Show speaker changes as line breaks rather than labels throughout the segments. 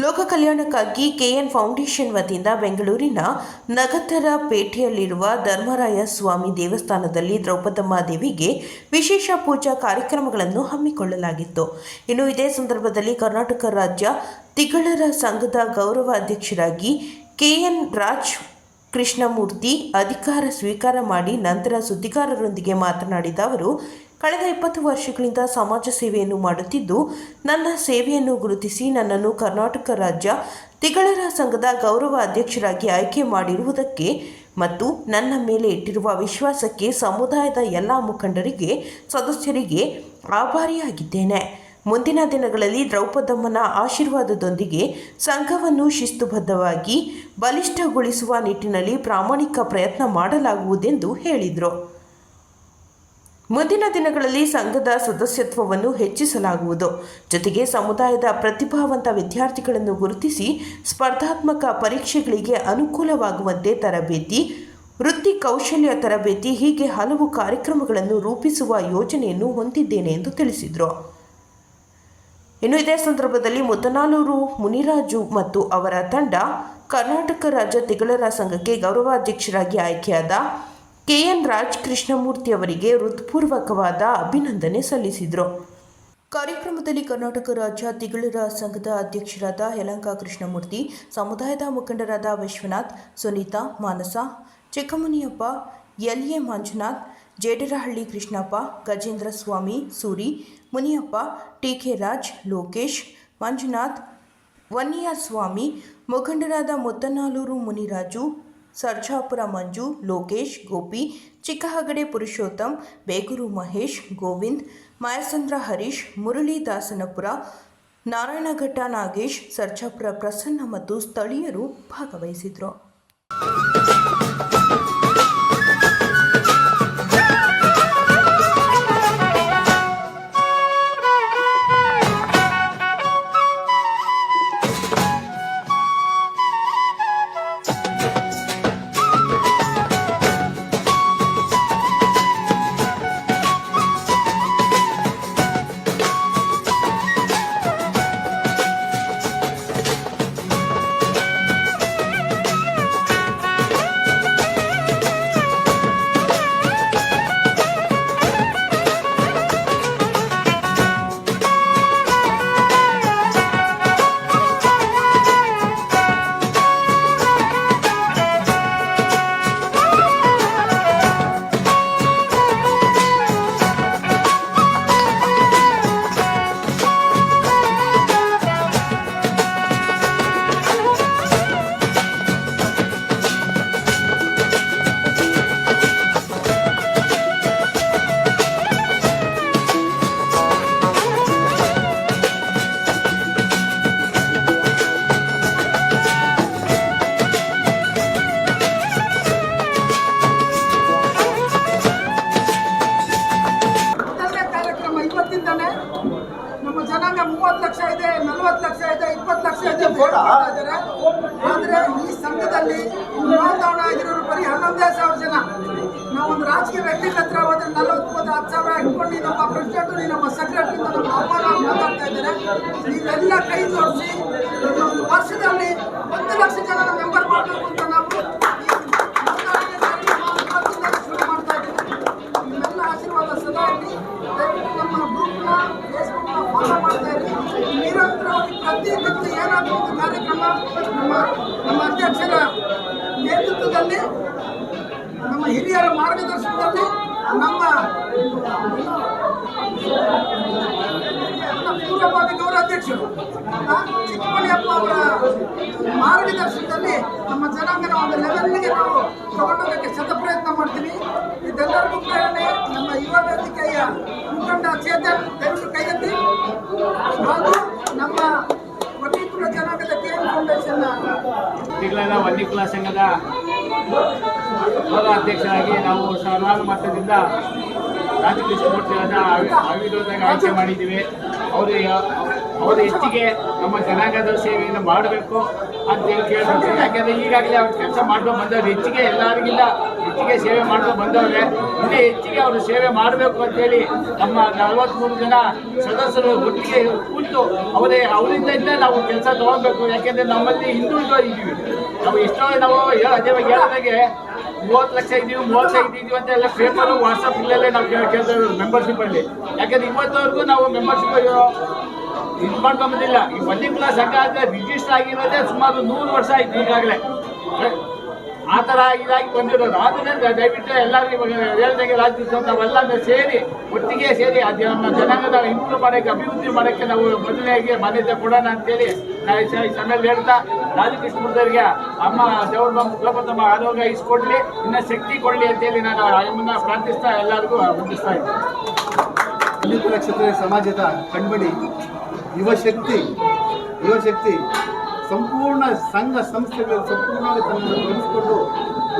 ಲೋಕ ಕಲ್ಯಾಣಕ್ಕಾಗಿ K N foundation ವತಿಯಿಂದ ಬೆಂಗಳೂರಿನ ನಗತರ ಪೇಟೆಯಲ್ಲಿರುವ ಧರ್ಮರಾಯ ಸ್ವಾಮಿ ದೇವಸ್ಥಾನದಲ್ಲಿ ದ್ರೌಪದಮ್ಮ ದೇವಿಗೆ ವಿಶೇಷ ಪೂಜಾ ಕಾರ್ಯಕ್ರಮಗಳನ್ನು ಹಮ್ಮಿಕೊಳ್ಳಲಾಗಿತ್ತು. ಇನ್ನು ಇದೇ ಸಂದರ್ಭದಲ್ಲಿ ಕರ್ನಾಟಕ ರಾಜ್ಯ ತಿಗಳರ ಸಂಘದ ಗೌರವ ಅಧ್ಯಕ್ಷರಾಗಿ ಕೆಎನ್ ರಾಜ್ ಕೃಷ್ಣಮೂರ್ತಿ ಅಧಿಕಾರ ಸ್ವೀಕಾರ ಮಾಡಿ ನಂತರ ಸುದ್ದಿಗಾರರೊಂದಿಗೆ ಮಾತನಾಡಿದ ಅವರು, ಕಳೆದ 20 ವರ್ಷಗಳಿಂದ ಸಮಾಜ ಸೇವೆಯನ್ನು ಮಾಡುತ್ತಿದ್ದು, ನನ್ನ ಸೇವೆಯನ್ನು ಗುರುತಿಸಿ ನನ್ನನ್ನು ಕರ್ನಾಟಕ ರಾಜ್ಯ ತಿಗಳರ ಸಂಘದ ಗೌರವ ಅಧ್ಯಕ್ಷರಾಗಿ ಆಯ್ಕೆ ಮಾಡಿರುವುದಕ್ಕೆ ಮತ್ತು ನನ್ನ ಮೇಲೆ ಇಟ್ಟಿರುವ ವಿಶ್ವಾಸಕ್ಕೆ ಸಮುದಾಯದ ಎಲ್ಲ ಮುಖಂಡರಿಗೆ, ಸದಸ್ಯರಿಗೆ ಆಭಾರಿಯಾಗಿದ್ದೇನೆ. ಮುಂದಿನ ದಿನಗಳಲ್ಲಿ ದ್ರೌಪದಮ್ಮನ ಆಶೀರ್ವಾದದೊಂದಿಗೆ ಸಂಘವನ್ನು ಶಿಸ್ತುಬದ್ಧವಾಗಿ ಬಲಿಷ್ಠಗೊಳಿಸುವ ನಿಟ್ಟಿನಲ್ಲಿ ಪ್ರಾಮಾಣಿಕ ಪ್ರಯತ್ನ ಮಾಡಲಾಗುವುದೆಂದು ಹೇಳಿದರು. ಮುಂದಿನ ದಿನಗಳಲ್ಲಿ ಸಂಘದ ಸದಸ್ಯತ್ವವನ್ನು ಹೆಚ್ಚಿಸಲಾಗುವುದು. ಜೊತೆಗೆ ಸಮುದಾಯದ ಪ್ರತಿಭಾವಂತ ವಿದ್ಯಾರ್ಥಿಗಳನ್ನು ಗುರುತಿಸಿ ಸ್ಪರ್ಧಾತ್ಮಕ ಪರೀಕ್ಷೆಗಳಿಗೆ ಅನುಕೂಲವಾಗುವಂತೆ ತರಬೇತಿ, ವೃತ್ತಿ ಕೌಶಲ್ಯ ತರಬೇತಿ ಹೀಗೆ ಹಲವು ಕಾರ್ಯಕ್ರಮಗಳನ್ನು ರೂಪಿಸುವ ಯೋಜನೆಯನ್ನು ಹೊಂದಿದ್ದೇನೆ ಎಂದು ತಿಳಿಸಿದರು. ಇನ್ನು ಇದೇ ಸಂದರ್ಭದಲ್ಲಿ ಮುದ್ದನಾಳೂರು ಮುನಿರಾಜು ಮತ್ತು ಅವರ ತಂಡ ಕರ್ನಾಟಕ ರಾಜ್ಯ ತಿಗಳರ ಸಂಘಕ್ಕೆ ಗೌರವಾಧ್ಯಕ್ಷರಾಗಿ ಆಯ್ಕೆಯಾದ ಕೆಎನ್ ರಾಜ್ ಕೃಷ್ಣಮೂರ್ತಿ ಅವರಿಗೆ ಹೃತ್ಪೂರ್ವಕವಾದ ಅಭಿನಂದನೆ ಸಲ್ಲಿಸಿದರು. ಕಾರ್ಯಕ್ರಮದಲ್ಲಿ ಕರ್ನಾಟಕ ರಾಜ್ಯ ತಿಗಳರ ಸಂಘದ ಅಧ್ಯಕ್ಷರಾದ ಯಲಹಂಕ ಕೃಷ್ಣಮೂರ್ತಿ, ಸಮುದಾಯದ ಮುಖಂಡರಾದ ವಿಶ್ವನಾಥ್, ಸುನೀತಾ, ಮಾನಸ, ಚಿಕ್ಕಮುನಿಯಪ್ಪ, ಎಲ್ಎ ಮಂಜುನಾಥ್, ಜೇಡರಹಳ್ಳಿ ಕೃಷ್ಣಪ್ಪ, ಗಜೇಂದ್ರ ಸ್ವಾಮಿ, ಸೂರಿ, ಮುನಿಯಪ್ಪ, ಟಿಕೆ ರಾಜ್, ಲೋಕೇಶ್, ಮಂಜುನಾಥ್, ವನ್ನಿಯ ಸ್ವಾಮಿ, ಮುಖಂಡರಾದ ಮುದ್ದನಾಳೂರು ಮುನಿರಾಜು, ಸರ್ಜಾಪುರ ಮಂಜು, ಲೋಕೇಶ್, ಗೋಪಿ, ಚಿಕ್ಕಹಗಡೆ ಪುರುಷೋತ್ತಮ್, ಬೇಗೂರು ಮಹೇಶ್, ಗೋವಿಂದ್, ಮಾಯಸಂದ್ರ ಹರೀಶ್, ಮುರಳಿ ದಾಸನಪುರ, ನಾರಾಯಣಘಟ್ಟ ನಾಗೇಶ್, ಸರ್ಜಾಪುರ ಪ್ರಸನ್ನ ಮತ್ತು ಸ್ಥಳೀಯರು ಭಾಗವಹಿಸಿದರು.
ನಮ್ಮ ಜನಾಂಗ 30 ಲಕ್ಷ ಇದೆ, 40 ಲಕ್ಷ ಇದೆ, 20 ಲಕ್ಷ ಇದೆ ಆದರೆ ಈ ಸಂಘದಲ್ಲಿ ನೋಂದಣಿ ಆಗಿರೋರು ಬರೀ 11,000 ಜನ. ನಾವೊಂದು ರಾಜಕೀಯ ವ್ಯಕ್ತಿ ಹತ್ರ ಹೋದ್ರೆ 40,000 ಇಟ್ಕೊಂಡು ನಮ್ಮ ಪ್ರೆಸಿಡೆಂಟ್, ನಮ್ಮ ಸೆಕ್ರೆಟರಿ ನಮ್ಮ ಅಪ್ಪನವ್ರು ಮಾತಾಡ್ತಾ ಇದ್ದಾರೆ. ನೀವೆಲ್ಲ ಕೈ ಜೋಡಿಸಿ ಒಂದು ವರ್ಷದಲ್ಲಿ 1 ಲಕ್ಷ ಜನ ಮೆಂಬರ್ ಮಾಡಬೇಕು ಅಂತ ನಾವು ಶುರು ಮಾಡ್ತಾ ಇದ್ದೀವಿ. ನಿಮ್ಮೆಲ್ಲ ಆಶೀರ್ವಾದ ಸದಾ ಇರಲಿ. ನಮ್ಮ ಗ್ರೂಪ್ನ ಫೇಸ್ಬುಕ್ನ ಫಾಲೋ ಮಾಡ್ತಾ ಇದ್ದೀವಿ. ನಿರಂತರವಾಗಿ ಪ್ರತಿ ಏನಾದರೂ ಒಂದು ಕಾರ್ಯಕ್ರಮ ನಮ್ಮ ಅಧ್ಯಕ್ಷರ ನೇತೃತ್ವದಲ್ಲಿ, ನಮ್ಮ ಹಿರಿಯರ ಮಾರ್ಗದರ್ಶನದಲ್ಲಿ, ನಮ್ಮ ಪೂರ್ವಭಾವಿ ಗೌರವಾಧ್ಯಕ್ಷರು ಚಿಕ್ಕಮುನಿಯಪ್ಪ ಅವರ ಮಾರ್ಗದರ್ಶನದಲ್ಲಿ ನಮ್ಮ ಜನಾಂಗನ ಒಂದು ಲೆವೆಲ್ಗೆ ನಾವು ತಗೊಂಡೋಗಕ್ಕೆ ಪ್ರಯತ್ನ ಮಾಡ್ತೀವಿ. ಇದೆಲ್ಲರಿಗೂ ಪ್ರೇರಣೆ ನಮ್ಮ ಯುವ ವೇದಿಕೆಯ ಮುಖಂಡ ಚೇತನ್, ದಯವಿಟ್ಟು ಕೈಯಲ್ಲಿ, ಹಾಗೂ ನಮ್ಮ ವನ್ನಿಕುಲ ಜನಾಂಗದ ಕೆಎನ್ ಫೌಂಡೇಶನ್
ತಿಗಳರ ವನ್ನಿಕುಲ ಸಂಘದ ಅಧ್ಯಕ್ಷರಾಗಿ ನಾವು ಸರ್ವಾನುಮತದಿಂದ ರಾಜಕೃಷ್ಣಮೂರ್ತಿಯವರನ್ನ ಅವಿರೋಧವಾಗಿ ಆಯ್ಕೆ ಮಾಡಿದ್ದೀವಿ. ಅವರು ಹೆಚ್ಚಿಗೆ ನಮ್ಮ ಜನಾಂಗದ ಸೇವೆಯನ್ನು ಮಾಡಬೇಕು ಅಂತೇಳಿ ಕೇಳ್ತಾರೆ. ಯಾಕೆಂದರೆ ಈಗಾಗಲೇ ಅವ್ರು ಕೆಲಸ ಮಾಡ್ಕೊಂಡು ಬಂದವರು ಹೆಚ್ಚಿಗೆ ಎಲ್ಲರಿಗಿಲ್ಲ ಹೆಚ್ಚಿಗೆ ಸೇವೆ ಮಾಡ್ತಾ ಬಂದವ್ರೆ. ಇನ್ನೂ ಹೆಚ್ಚಿಗೆ ಅವರು ಸೇವೆ ಮಾಡಬೇಕು ಅಂತೇಳಿ ನಮ್ಮ 43 ಜನ ಸದಸ್ಯರು ಒಟ್ಟಿಗೆ ಕೂತು ಅವರಿಂದ ನಾವು ಕೆಲಸ ತಗೊಳ್ಬೇಕು. ಯಾಕೆಂದರೆ ನಮ್ಮಲ್ಲಿ ಹಿಂದುಳಿದು ಇದ್ದೀವಿ. ನಾವು ಎಷ್ಟೋ ನಾವು ಹೇಳಿದಾಗೆ 30 ಲಕ್ಷ ಇದ್ದೀವಿ 35 ಇದ್ದೀವಿ ಅಂತ ಎಲ್ಲ ಪೇಪರು ವಾಟ್ಸಪ್ ಇಲ್ಲೇ ನಾವು ಕೇಳ್ತಾ ಇರೋದು ಮೆಂಬರ್ಶಿಪ್ಪಲ್ಲಿ. ಯಾಕೆಂದರೆ ಇವತ್ತವರೆಗೂ ನಾವು ಮೆಂಬರ್ಶಿಪ್ ಇದು ಮಾಡ್ಕೊಂಬಂದಿಲ್ಲ. ಈ ವನ್ಯಕುಲ ಸಂಘ ಅಂತ ರಿಜಿಸ್ಟರ್ ಆಗಿರೋದೇ ಸುಮಾರು 100 ವರ್ಷ ಆಯ್ತು ಈಗಾಗಲೇ. ಆ ಥರ ಇದಾಗಿ ಬಂದಿರೋದು. ಆದ್ದರಿಂದ ದಯವಿಟ್ಟು ಎಲ್ಲರೂ ಇವಾಗ ಹೇಳ್ದಂಗೆ ರಾಜ್ಯೋತ್ಸವ ನಾವೆಲ್ಲ ಸೇರಿ ಒಟ್ಟಿಗೆ ಸೇರಿ ಅದು ನಮ್ಮ ಜನಾಂಗದ ಇಂಪ್ರೂವ್ ಮಾಡೋಕ್ಕೆ ಅಭಿವೃದ್ಧಿ ಮಾಡೋಕ್ಕೆ ನಾವು ಮೊದಲನೇಗೆ ಮಾನ್ಯತೆ ಕೊಡೋಣ ಅಂತೇಳಿ ನಾವು ಈ ಸಮಯದಲ್ಲಿ ಹೇಳ್ತಾ ರಾಜಕೃಷ್ಣಮೂರ್ತಿಯವರಿಗೆ ಅಮ್ಮ ದೇವ್ರ ಮುಖಪತಮ್ಮ ಆರೋಗ್ಯ ಇಸ್ಕೊಡ್ಲಿ, ಇನ್ನೂ ಶಕ್ತಿ ಕೊಡಲಿ ಅಂತೇಳಿ ನಾನು ಅಮ್ಮನ್ನ ಪ್ರಾರ್ಥಿಸ್ತಾ ಎಲ್ಲರಿಗೂ ವಂದಿಸ್ತಾ ಇದ್ದೀನಿ.
ವನ್ಯಕುಲ ಕ್ಷತ್ರಿಯ ಸಮಾಜದ ಕಣ್ಮಣಿ ಯುವಶಕ್ತಿ ಸಂಪೂರ್ಣ ಸಂಘ ಸಂಸ್ಥೆಗಳಲ್ಲಿ ಸಂಪೂರ್ಣವಾಗಿ ತನ್ನನ್ನು ತೊಡಗಿಸಿಕೊಂಡು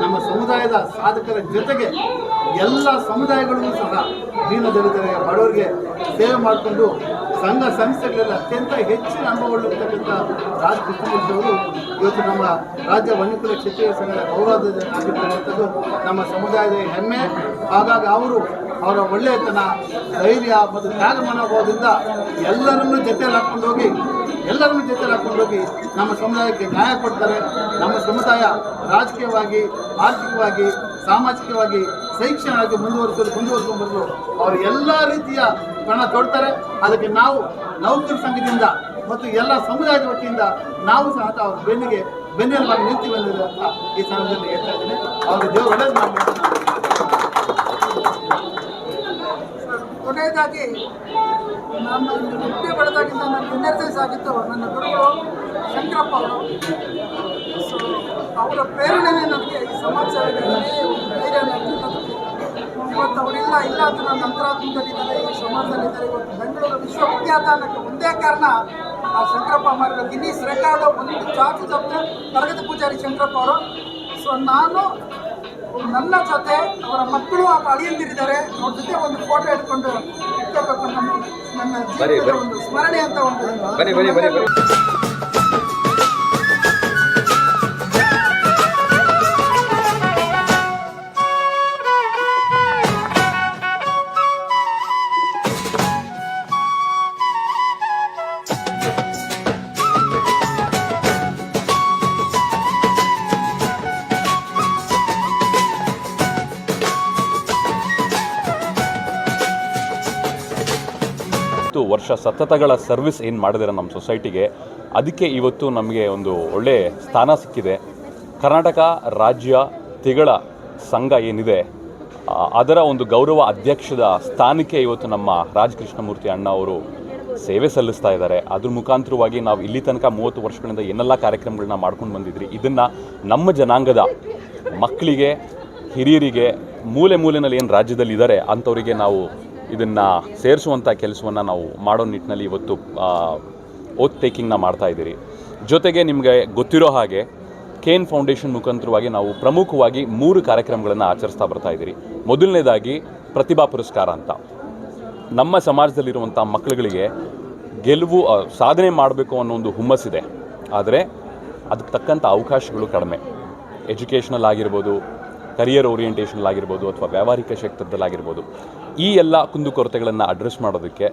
ನಮ್ಮ ಸಮುದಾಯದ ಸಾಧಕರ ಜೊತೆಗೆ ಎಲ್ಲ ಸಮುದಾಯಗಳಿಗೂ ಸಹ ದೀನದಲಿತರಿಗೆ ಬಡವರಿಗೆ ಸೇವೆ ಮಾಡಿಕೊಂಡು ಸಂಘ ಸಂಸ್ಥೆಗಳಲ್ಲಿ ಅತ್ಯಂತ ಹೆಚ್ಚಿನ ಅನುಭವಗಳಿರ್ತಕ್ಕಂಥ ರಾಜಕೃಷ್ಣಮೂರ್ತಿಯವರು ಇವತ್ತು ನಮ್ಮ ರಾಜ್ಯ ವನ್ಯಕುಲ ಕ್ಷತ್ರಿಯ ಸಂಘದ ಗೌರವವಾಗಿರ್ತಕ್ಕಂಥದ್ದು ನಮ್ಮ ಸಮುದಾಯದ ಹೆಮ್ಮೆ. ಹಾಗಾಗಿ ಅವರ ಒಳ್ಳೆಯತನ, ಧೈರ್ಯ ಮತ್ತು ತ್ಯಾಗ ಮನೋಭಾವದಿಂದ ಎಲ್ಲರನ್ನೂ ಜೊತೆಯಲ್ಲಿ ಹಾಕ್ಕೊಂಡು ಹೋಗಿ ನಮ್ಮ ಸಮುದಾಯಕ್ಕೆ ನ್ಯಾಯ ಕೊಡ್ತಾರೆ. ನಮ್ಮ ಸಮುದಾಯ ರಾಜಕೀಯವಾಗಿ, ಆರ್ಥಿಕವಾಗಿ, ಸಾಮಾಜಿಕವಾಗಿ, ಶೈಕ್ಷಣಿಕವಾಗಿ ಮುಂದುವರ್ಸ್ಕೊಂಡು ಬರಲು ಅವರು ಎಲ್ಲ ರೀತಿಯ ಪಣ ತೊಡ್ತಾರೆ. ಅದಕ್ಕೆ ನಾವು ನೌಕರ ಸಂಘದಿಂದ ಮತ್ತು ಎಲ್ಲ ಸಮುದಾಯದ ವತಿಯಿಂದ ನಾವು ಸಹ ಅವ್ರ ಬೆನ್ನೆಲುಬಾಗಿ ನಿಲ್ತೀವಿ ಅನ್ನೋದು ಅಂತ ಈ ಸಂದರ್ಭದಲ್ಲಿ ಹೇಳ್ತಾ ಇದ್ದೇನೆ. ಅವ್ರಿಗೆ ದೇವರು ಒಳ್ಳೇದು ಮಾಡಬೇಕು.
ಕೊನೆಯದಾಗಿ ನಮ್ಮ ಇಲ್ಲಿ ಹುಟ್ಟಿ ಬೆಳೆದಾಗಿಂದ ನನಗೆ ಎನರ್ಜೈಸ್ ಆಗಿತ್ತು ನನ್ನ ಗುರುಗಳು ಶಂಕರಪ್ಪ ಅವರು. ಸೊ ಅವರ ಪ್ರೇರಣೆನೇ ನನಗೆ ಈ ಸಮಾಜ ಸೇವೆಗಳಲ್ಲಿ ಧೈರ್ಯ ನೀಡುತ್ತದೆ. ಇವತ್ತು ಅವರಿಲ್ಲ ಅಂತ ನನ್ನ ಅಂತರಾತ್ಮದಲ್ಲಿದ್ದಾರೆ, ಈ ಸಮಾಜದಲ್ಲಿದ್ದಾರೆ. ಇವತ್ತು ಬೆಂಗಳೂರು ವಿಶ್ವವಿಖ್ಯಾತ ಅನ್ನೋಕ್ಕೆ ಒಂದೇ ಕಾರಣ ಆ ಶಂಕರಪ್ಪ ಮಾಡಿರೋ ಗಿನ್ನಿಸ್ ರೆಕಾರ್ಡ್ ಒಂದು ಚಾಕು ತಪ್ಪು ತರಗತಿ ಪೂಜಾರಿ ಶಂಕರಪ್ಪ ಅವರು. ಸೊ ನಾನು ನನ್ನ ಜೊತೆ ಅವರ ಮಕ್ಕಳು ಹಾಗೂ ಅಳಿಯಂದಿರಿದ್ದಾರೆ, ಅವ್ರ ಜೊತೆ ಒಂದು ಫೋಟೋ ಇಟ್ಕೊಂಡು ಇಟ್ಕೋಬೇಕು. ನನ್ನ ಜೀವನದ ಒಂದು ಸ್ಮರಣೆ ಅಂತ ಒಂದು
ವರ್ಷ ಸತತಗಳ ಸರ್ವಿಸ್ ಏನು ಮಾಡಿದರೆ ನಮ್ಮ ಸೊಸೈಟಿಗೆ, ಅದಕ್ಕೆ ಇವತ್ತು ನಮಗೆ ಒಂದು ಒಳ್ಳೆ ಸ್ಥಾನ ಸಿಕ್ಕಿದೆ. ಕರ್ನಾಟಕ ರಾಜ್ಯ ತಿಗಳ ಸಂಘ ಏನಿದೆ ಅದರ ಒಂದು ಗೌರವ ಅಧ್ಯಕ್ಷದ ಸ್ಥಾನಕ್ಕೆ ಇವತ್ತು ನಮ್ಮ ರಾಜಕೃಷ್ಣಮೂರ್ತಿ ಅಣ್ಣ ಅವರು ಸೇವೆ ಸಲ್ಲಿಸ್ತಾ ಇದ್ದಾರೆ. ಅದ್ರ ಮುಖಾಂತರವಾಗಿ ನಾವು ಇಲ್ಲಿ ತನಕ 30 ವರ್ಷಗಳಿಂದ ಏನೆಲ್ಲ ಕಾರ್ಯಕ್ರಮಗಳನ್ನ ಮಾಡ್ಕೊಂಡು ಬಂದಿದ್ರಿ, ಇದನ್ನು ನಮ್ಮ ಜನಾಂಗದ ಮಕ್ಕಳಿಗೆ, ಹಿರಿಯರಿಗೆ, ಮೂಲೆಯಲ್ಲಿ ಏನು ರಾಜ್ಯದಲ್ಲಿ ಇದ್ದಾರೆ ಅಂಥವರಿಗೆ ನಾವು ಇದನ್ನು ಸೇರಿಸುವಂಥ ಕೆಲಸವನ್ನು ನಾವು ಮಾಡೋ ನಿಟ್ಟಿನಲ್ಲಿ ಇವತ್ತು ಓತ್ ಟೇಕಿಂಗ್ನ ಮಾಡ್ತಾಯಿದ್ದೀರಿ. ಜೊತೆಗೆ ನಿಮಗೆ ಗೊತ್ತಿರೋ ಹಾಗೆ ಕೇನ್ ಫೌಂಡೇಶನ್ ಮುಖಾಂತರವಾಗಿ ನಾವು ಪ್ರಮುಖವಾಗಿ 3 ಕಾರ್ಯಕ್ರಮಗಳನ್ನು ಆಚರಿಸ್ತಾ ಬರ್ತಾಯಿದ್ದೀರಿ. ಮೊದಲನೇದಾಗಿ ಪ್ರತಿಭಾ ಪುರಸ್ಕಾರ ಅಂತ. ನಮ್ಮ ಸಮಾಜದಲ್ಲಿರುವಂಥ ಮಕ್ಕಳುಗಳಿಗೆ ಸಾಧನೆ ಮಾಡಬೇಕು ಅನ್ನೋ ಒಂದು ಹುಮ್ಮಸ್ಸಿದೆ, ಆದರೆ ಅದಕ್ಕೆ ತಕ್ಕಂಥ ಅವಕಾಶಗಳು ಕಡಿಮೆ. ಎಜುಕೇಷನಲ್ ಆಗಿರ್ಬೋದು, ಕರಿಯರ್ ಓರಿಯೆಂಟೇಷನ್ ಆಗಿರ್ಬೋದು, ಅಥವಾ ವ್ಯಾವಹಾರಿಕ ಕ್ಷೇತ್ರದಲ್ಲಾಗಿರ್ಬೋದು. ಈ ಎಲ್ಲ ಕುಂದುಕೊರತೆಗಳನ್ನು ಅಡ್ರೆಸ್ ಮಾಡೋದಕ್ಕೆ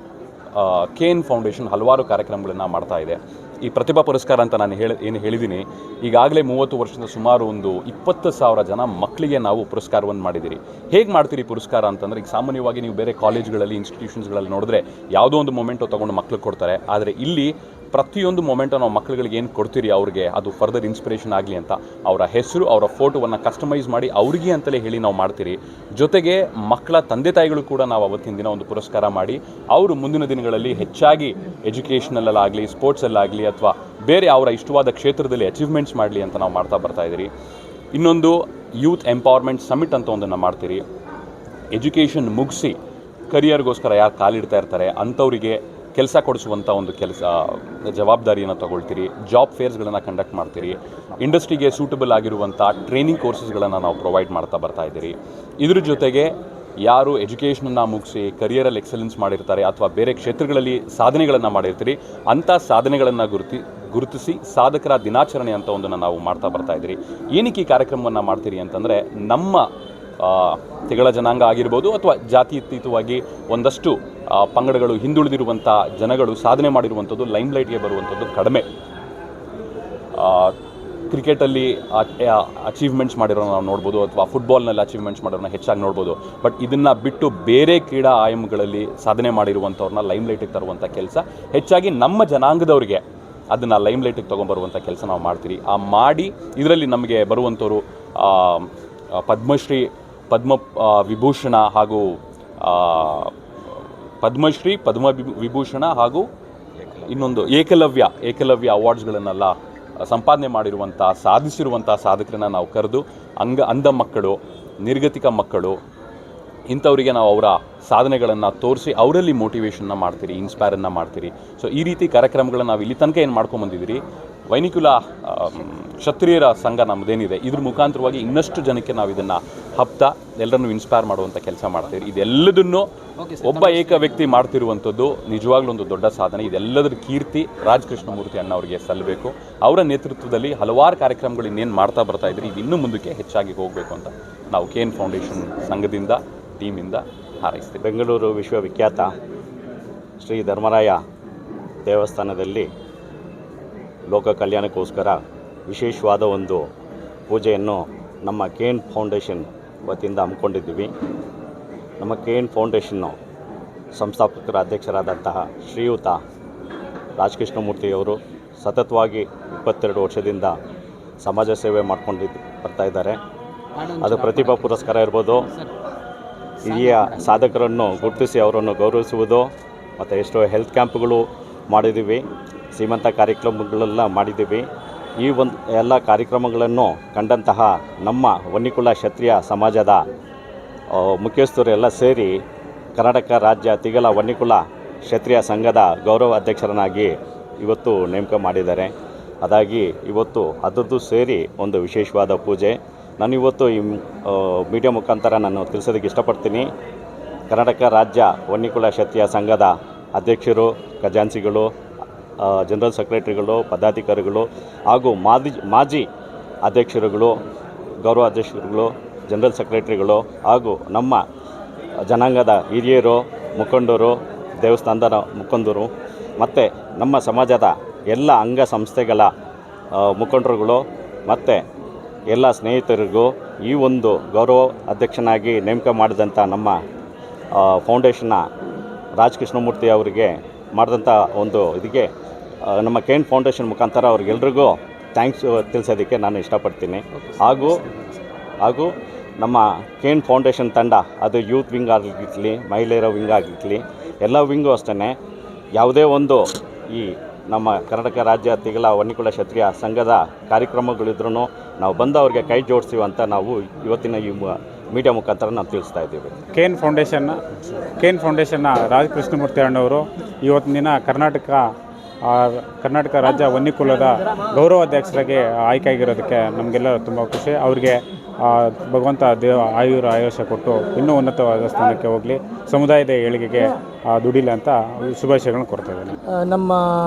ಕೇನ್ ಫೌಂಡೇಶನ್ ಹಲವಾರು ಕಾರ್ಯಕ್ರಮಗಳನ್ನು ಮಾಡ್ತಾ ಇದೆ. ಈ ಪ್ರತಿಭಾ ಪುರಸ್ಕಾರ ಅಂತ ನಾನು ಏನು ಹೇಳಿದ್ದೀನಿ, ಈಗಾಗಲೇ 30 ವರ್ಷದಿಂದ ಸುಮಾರು ಒಂದು 20,000 ಜನ ಮಕ್ಕಳಿಗೆ ನಾವು ಪುರಸ್ಕಾರವನ್ನು ಮಾಡಿದ್ದೀರಿ. ಹೇಗೆ ಮಾಡ್ತೀರಿ ಪುರಸ್ಕಾರ ಅಂತಂದರೆ, ಈಗ ಸಾಮಾನ್ಯವಾಗಿ ನೀವು ಬೇರೆ ಕಾಲೇಜ್ಗಳಲ್ಲಿ, ಇನ್ಸ್ಟಿಟ್ಯೂಷನ್ಸ್ಗಳಲ್ಲಿ ನೋಡಿದ್ರೆ ಯಾವುದೋ ಒಂದು ಮೊಮೆಂಟು ತೊಗೊಂಡು ಮಕ್ಳಿಗೆ ಕೊಡ್ತಾರೆ. ಆದರೆ ಇಲ್ಲಿ ಪ್ರತಿಯೊಂದು ಮೊಮೆಂಟು ನಾವು ಮಕ್ಕಳುಗಳಿಗೆ ಏನು ಕೊಡ್ತೀರಿ, ಅವ್ರಿಗೆ ಅದು ಫರ್ದರ್ ಇನ್ಸ್ಪಿರೇಷನ್ ಆಗಲಿ ಅಂತ ಅವರ ಹೆಸರು, ಅವರ ಫೋಟೋವನ್ನು ಕಸ್ಟಮೈಸ್ ಮಾಡಿ ಅವ್ರಿಗೆ ಅಂತಲೇ ಹೇಳಿ ನಾವು ಮಾಡ್ತೀರಿ. ಜೊತೆಗೆ ಮಕ್ಕಳ ತಂದೆ ತಾಯಿಗಳು ಕೂಡ ನಾವು ಅವತ್ತಿನ ದಿನ ಒಂದು ಪುರಸ್ಕಾರ ಮಾಡಿ ಅವರು ಮುಂದಿನ ದಿನಗಳಲ್ಲಿ ಹೆಚ್ಚಾಗಿ ಎಜುಕೇಷನಲ್ಲಾಗಲಿ, ಸ್ಪೋರ್ಟ್ಸಲ್ಲಾಗಲಿ, ಅಥವಾ ಬೇರೆ ಅವರ ಇಷ್ಟವಾದ ಕ್ಷೇತ್ರದಲ್ಲಿ ಅಚೀವ್ಮೆಂಟ್ಸ್ ಮಾಡಲಿ ಅಂತ ನಾವು ಮಾಡ್ತಾ ಬರ್ತಾಯಿದ್ದೀರಿ. ಇನ್ನೊಂದು ಯೂತ್ ಎಂಪವರ್ಮೆಂಟ್ ಸಮಿಟ್ ಅಂತ ಒಂದನ್ನು ಮಾಡ್ತೀರಿ. ಎಜುಕೇಷನ್ ಮುಗಿಸಿ ಕರಿಯರ್ಗೋಸ್ಕರ ಯಾರು ಕಾಲಿಡ್ತಾ ಇರ್ತಾರೆ ಅಂಥವರಿಗೆ ಕೆಲಸ ಕೊಡಿಸುವಂಥ ಒಂದು ಜವಾಬ್ದಾರಿಯನ್ನು ತಗೊಳ್ತೀರಿ. ಜಾಬ್ ಫೇರ್ಸ್ಗಳನ್ನು ಕಂಡಕ್ಟ್ ಮಾಡ್ತೀರಿ. ಇಂಡಸ್ಟ್ರಿಗೆ ಸೂಟಬಲ್ ಆಗಿರುವಂಥ ಟ್ರೈನಿಂಗ್ ಕೋರ್ಸಸ್ಗಳನ್ನು ನಾವು ಪ್ರೊವೈಡ್ ಮಾಡ್ತಾ ಬರ್ತಾಯಿದ್ದೀರಿ. ಇದ್ರ ಜೊತೆಗೆ ಯಾರು ಎಜುಕೇಷನನ್ನು ಮುಗಿಸಿ ಕರಿಯರಲ್ಲಿ ಎಕ್ಸಲೆನ್ಸ್ ಮಾಡಿರ್ತಾರೆ ಅಥವಾ ಬೇರೆ ಕ್ಷೇತ್ರಗಳಲ್ಲಿ ಸಾಧನೆಗಳನ್ನು ಮಾಡಿರ್ತೀರಿ, ಅಂಥ ಸಾಧನೆಗಳನ್ನು ಗುರುತಿಸಿ ಸಾಧಕರ ದಿನಾಚರಣೆ ಅಂತ ಒಂದನ್ನು ನಾವು ಮಾಡ್ತಾ ಬರ್ತಾಯಿದ್ದೀರಿ. ಏನಕ್ಕೆ ಈ ಕಾರ್ಯಕ್ರಮವನ್ನು ಮಾಡ್ತೀರಿ ಅಂತಂದರೆ, ನಮ್ಮ ತಿಗಳ ಜನಾಂಗ ಆಗಿರ್ಬೋದು ಅಥವಾ ಜಾತ್ಯತೀತವಾಗಿ ಒಂದಷ್ಟು ಪಂಗಡಗಳು ಹಿಂದುಳಿದಿರುವಂಥ ಜನಗಳು ಸಾಧನೆ ಮಾಡಿರುವಂಥದ್ದು ಲೈಮ್ಲೈಟ್ಗೆ ಬರುವಂಥದ್ದು ಕಡಿಮೆ. ಕ್ರಿಕೆಟಲ್ಲಿ ಅಚೀವ್ಮೆಂಟ್ಸ್ ಮಾಡಿರೋರು ನಾವು ನೋಡ್ಬೋದು, ಅಥವಾ ಫುಟ್ಬಾಲ್ನಲ್ಲಿ ಅಚೀವ್ಮೆಂಟ್ಸ್ ಮಾಡಿರೋನ್ನ ಹೆಚ್ಚಾಗಿ ನೋಡ್ಬೋದು. ಬಟ್ ಇದನ್ನು ಬಿಟ್ಟು ಬೇರೆ ಕ್ರೀಡಾ ಆಯಾಮಗಳಲ್ಲಿ ಸಾಧನೆ ಮಾಡಿರುವಂಥವ್ರನ್ನ ಲೈಮ್ಲೈಟಿಗೆ ತರುವಂಥ ಕೆಲಸ ಹೆಚ್ಚಾಗಿ ನಮ್ಮ ಜನಾಂಗದವ್ರಿಗೆ ಅದನ್ನು ಲೈಮ್ಲೈಟಿಗೆ ತೊಗೊಂಬರುವಂಥ ಕೆಲಸ ನಾವು ಮಾಡ್ತೀರಿ. ಮಾಡಿ ಇದರಲ್ಲಿ ನಮಗೆ ಬರುವಂಥವ್ರು ಪದ್ಮ ವಿಭೂಷಣ ಹಾಗೂ ವಿಭೂಷಣ ಹಾಗೂ ಇನ್ನೊಂದು ಏಕಲವ್ಯ ಅವಾರ್ಡ್ಸ್ಗಳನ್ನೆಲ್ಲ ಸಂಪಾದನೆ ಮಾಡಿರುವಂಥ ಸಾಧಿಸಿರುವಂಥ ಸಾಧಕರನ್ನ ನಾವು ಕರೆದು ಅಂಧ ಮಕ್ಕಳು, ನಿರ್ಗತಿಕ ಮಕ್ಕಳು ಇಂಥವರಿಗೆ ನಾವು ಅವರ ಸಾಧನೆಗಳನ್ನು ತೋರಿಸಿ ಅವರಲ್ಲಿ ಮೋಟಿವೇಶನ್ನ ಮಾಡ್ತೀರಿ, ಇನ್ಸ್ಪೈರನ್ನು ಮಾಡ್ತೀರಿ. ಸೊ ಈ ರೀತಿ ಕಾರ್ಯಕ್ರಮಗಳನ್ನ ನಾವು ಇಲ್ಲಿ ತನಕ ಏನು ಮಾಡ್ಕೊಂಬಂದಿದ್ದೀರಿ. ವೈನಿಕುಲ ಕ್ಷತ್ರಿಯರ ಸಂಘ ನಮ್ಮದೇನಿದೆ, ಇದ್ರ ಮುಖಾಂತರವಾಗಿ ಇನ್ನಷ್ಟು ಜನಕ್ಕೆ ನಾವು ಇದನ್ನು ಹಪ್ತಾ ಎಲ್ಲರನ್ನೂ ಇನ್ಸ್ಪೈರ್ ಮಾಡುವಂಥ ಕೆಲಸ ಮಾಡ್ತೀವಿ. ಇದೆಲ್ಲದನ್ನು ಒಬ್ಬ ಏಕ ವ್ಯಕ್ತಿ ಮಾಡ್ತಿರುವಂಥದ್ದು ನಿಜವಾಗ್ಲೂ ಒಂದು ದೊಡ್ಡ ಸಾಧನೆ. ಇದೆಲ್ಲದರ ಕೀರ್ತಿ ರಾಜ್ ಕೃಷ್ಣಮೂರ್ತಿ ಅಣ್ಣ ಅವರಿಗೆ ಸಲ್ಲಬೇಕು. ಅವರ ನೇತೃತ್ವದಲ್ಲಿ ಹಲವಾರು ಕಾರ್ಯಕ್ರಮಗಳು ಇನ್ನೇನು ಮಾಡ್ತಾ ಬರ್ತಾ ಇದ್ರಿ, ಇದು ಇನ್ನೂ ಮುಂದಕ್ಕೆ ಹೆಚ್ಚಾಗಿ ಹೋಗಬೇಕು ಅಂತ ನಾವು KN ಫೌಂಡೇಶನ್ ಸಂಘದಿಂದ ಟೀಮಿಂದ ಹಾರೈಸ್ತೀವಿ.
ಬೆಂಗಳೂರು ವಿಶ್ವವಿಖ್ಯಾತ ಶ್ರೀ ಧರ್ಮರಾಯ ದೇವಸ್ಥಾನದಲ್ಲಿ ಲೋಕ ಕಲ್ಯಾಣಕ್ಕೋಸ್ಕರ ವಿಶೇಷವಾದ ಒಂದು ಪೂಜೆಯನ್ನು ನಮ್ಮ KN ಫೌಂಡೇಶನ್ ವತಿಯಿಂದ ಹಮ್ಮಿಕೊಂಡಿದ್ದೀವಿ. ನಮ್ಮ KN ಫೌಂಡೇಶನ್ನು ಸಂಸ್ಥಾಪಕರ ಅಧ್ಯಕ್ಷರಾದಂತಹ ಶ್ರೀಯುತ ರಾಜ್ ಕೃಷ್ಣಮೂರ್ತಿಯವರು ಸತತವಾಗಿ 22 ವರ್ಷದಿಂದ ಸಮಾಜ ಸೇವೆ ಮಾಡ್ಕೊಂಡು ಬರ್ತಾ ಇದ್ದಾರೆ. ಅದು ಪ್ರತಿಭಾ ಪುರಸ್ಕಾರ ಇರ್ಬೋದು, ಹಿರಿಯ ಸಾಧಕರನ್ನು ಗುರುತಿಸಿ ಅವರನ್ನು ಗೌರವಿಸುವುದು, ಮತ್ತು ಎಷ್ಟೋ ಹೆಲ್ತ್ ಕ್ಯಾಂಪ್ಗಳು ಮಾಡಿದ್ದೀವಿ, ಶ್ರೀಮಂತ ಕಾರ್ಯಕ್ರಮಗಳೆಲ್ಲ ಮಾಡಿದ್ದೀವಿ. ಈ ಒಂದು ಎಲ್ಲ ಕಾರ್ಯಕ್ರಮಗಳನ್ನು ಕಂಡಂತಹ ನಮ್ಮ ವನ್ನಿಕುಲ ಕ್ಷತ್ರಿಯ ಸಮಾಜದ ಮುಖ್ಯಸ್ಥರೆಲ್ಲ ಸೇರಿ ಕರ್ನಾಟಕ ರಾಜ್ಯ ತಿಗಳ ವನ್ನಿಕುಲ ಕ್ಷತ್ರಿಯ ಸಂಘದ ಗೌರವ ಅಧ್ಯಕ್ಷರನ್ನಾಗಿ ಇವತ್ತು ನೇಮಕ ಮಾಡಿದ್ದಾರೆ. ಅದಾಗಿ ಇವತ್ತು ಅದರದ್ದು ಸೇರಿ ಒಂದು ವಿಶೇಷವಾದ ಪೂಜೆ. ನಾನು ಇವತ್ತು ಈ ಮೀಡಿಯಾ ಮುಖಾಂತರ ನಾನು ತಿಳಿಸೋದಕ್ಕೆ ಇಷ್ಟಪಡ್ತೀನಿ. ಕರ್ನಾಟಕ ರಾಜ್ಯ ವನ್ನಿಕುಲ ಕ್ಷತ್ರಿಯ ಸಂಘದ ಅಧ್ಯಕ್ಷರು, ಖಜಾನ್ಸಿಗಳು, ಜನರಲ್ ಸೆಕ್ರೆಟರಿಗಳು, ಪದಾಧಿಕಾರಿಗಳು ಹಾಗೂ ಮಾಜಿ ಅಧ್ಯಕ್ಷರುಗಳು, ಗೌರವ ಅಧ್ಯಕ್ಷರುಗಳು, ಜನರಲ್ ಸೆಕ್ರೆಟರಿಗಳು ಹಾಗೂ ನಮ್ಮ ಜನಾಂಗದ ಹಿರಿಯರು, ಮುಖಂಡರು, ದೇವಸ್ಥಾನದ ಮುಖಂಡರು ಮತ್ತು ನಮ್ಮ ಸಮಾಜದ ಎಲ್ಲ ಅಂಗ ಸಂಸ್ಥೆಗಳ ಮುಖಂಡರುಗಳು ಮತ್ತು ಎಲ್ಲ ಸ್ನೇಹಿತರಿಗೂ ಈ ಒಂದು ಗೌರವ ಅಧ್ಯಕ್ಷನಾಗಿ ನೇಮಕ ಮಾಡಿದಂಥ ನಮ್ಮ ಫೌಂಡೇಶನ್ನ ರಾಜ್ ಕೃಷ್ಣಮೂರ್ತಿ ಅವರಿಗೆ ಮಾಡಿದಂಥ ಒಂದು ಇದಕ್ಕೆ ನಮ್ಮ KN ಫೌಂಡೇಶನ್ ಮುಖಾಂತರ ಅವ್ರಿಗೆಲ್ರಿಗೂ ಥ್ಯಾಂಕ್ಸ್ ತಿಳಿಸೋದಕ್ಕೆ ನಾನು ಇಷ್ಟಪಡ್ತೀನಿ. ಹಾಗೂ ನಮ್ಮ KN ಫೌಂಡೇಶನ್ ತಂಡ, ಅದು ಯೂತ್ ವಿಂಗ್ ಆಗಿರಲಿ, ಮಹಿಳೆಯರ ವಿಂಗ್ ಆಗಿರಲಿ, ಎಲ್ಲ ವಿಂಗು ಅಷ್ಟೇ ಯಾವುದೇ ಒಂದು ಈ ನಮ್ಮ ಕರ್ನಾಟಕ ರಾಜ್ಯ ತಿಗಳ ವನ್ನಿಕುಲ ಕ್ಷತ್ರಿಯ ಸಂಘದ ಕಾರ್ಯಕ್ರಮಗಳಿದ್ರೂ ನಾವು ಬಂದು ಅವ್ರಿಗೆ ಕೈ ಜೋಡಿಸ್ತೀವಿ ಅಂತ ನಾವು ಇವತ್ತಿನ ಈ ಮೀಡಿಯಾ ಮುಖಾಂತರ ನಾವು ತಿಳಿಸ್ತಾ ಇದ್ದೀವಿ.
KN ಫೌಂಡೇಶನ್ನ ರಾಜ್ ಕೃಷ್ಣಮೂರ್ತಿ ಅಣ್ಣವರು ಇವತ್ತಿನ ದಿನ ಕರ್ನಾಟಕ ರಾಜ್ಯ ವನ್ನಿಕುಲದ ಗೌರವ ಅಧ್ಯಕ್ಷರಾಗಿ ಆಯ್ಕೆಯಾಗಿರೋದಕ್ಕೆ ನಮಗೆಲ್ಲ ತುಂಬ ಖುಷಿ. ಅವರಿಗೆ ಭಗವಂತ ಆಯುಷ್ಯ ಕೊಟ್ಟು ಇನ್ನೂ ಉನ್ನತವಾದ ಸ್ಥಾನಕ್ಕೆ ಹೋಗಲಿ, ಸಮುದಾಯದ ಏಳಿಗೆಗೆ ದುಡಿಲಿ ಅಂತ ಶುಭಾಶಯಗಳನ್ನು ಕೊಡ್ತಾ ಇದ್ದೀನಿ.
ನಮ್ಮ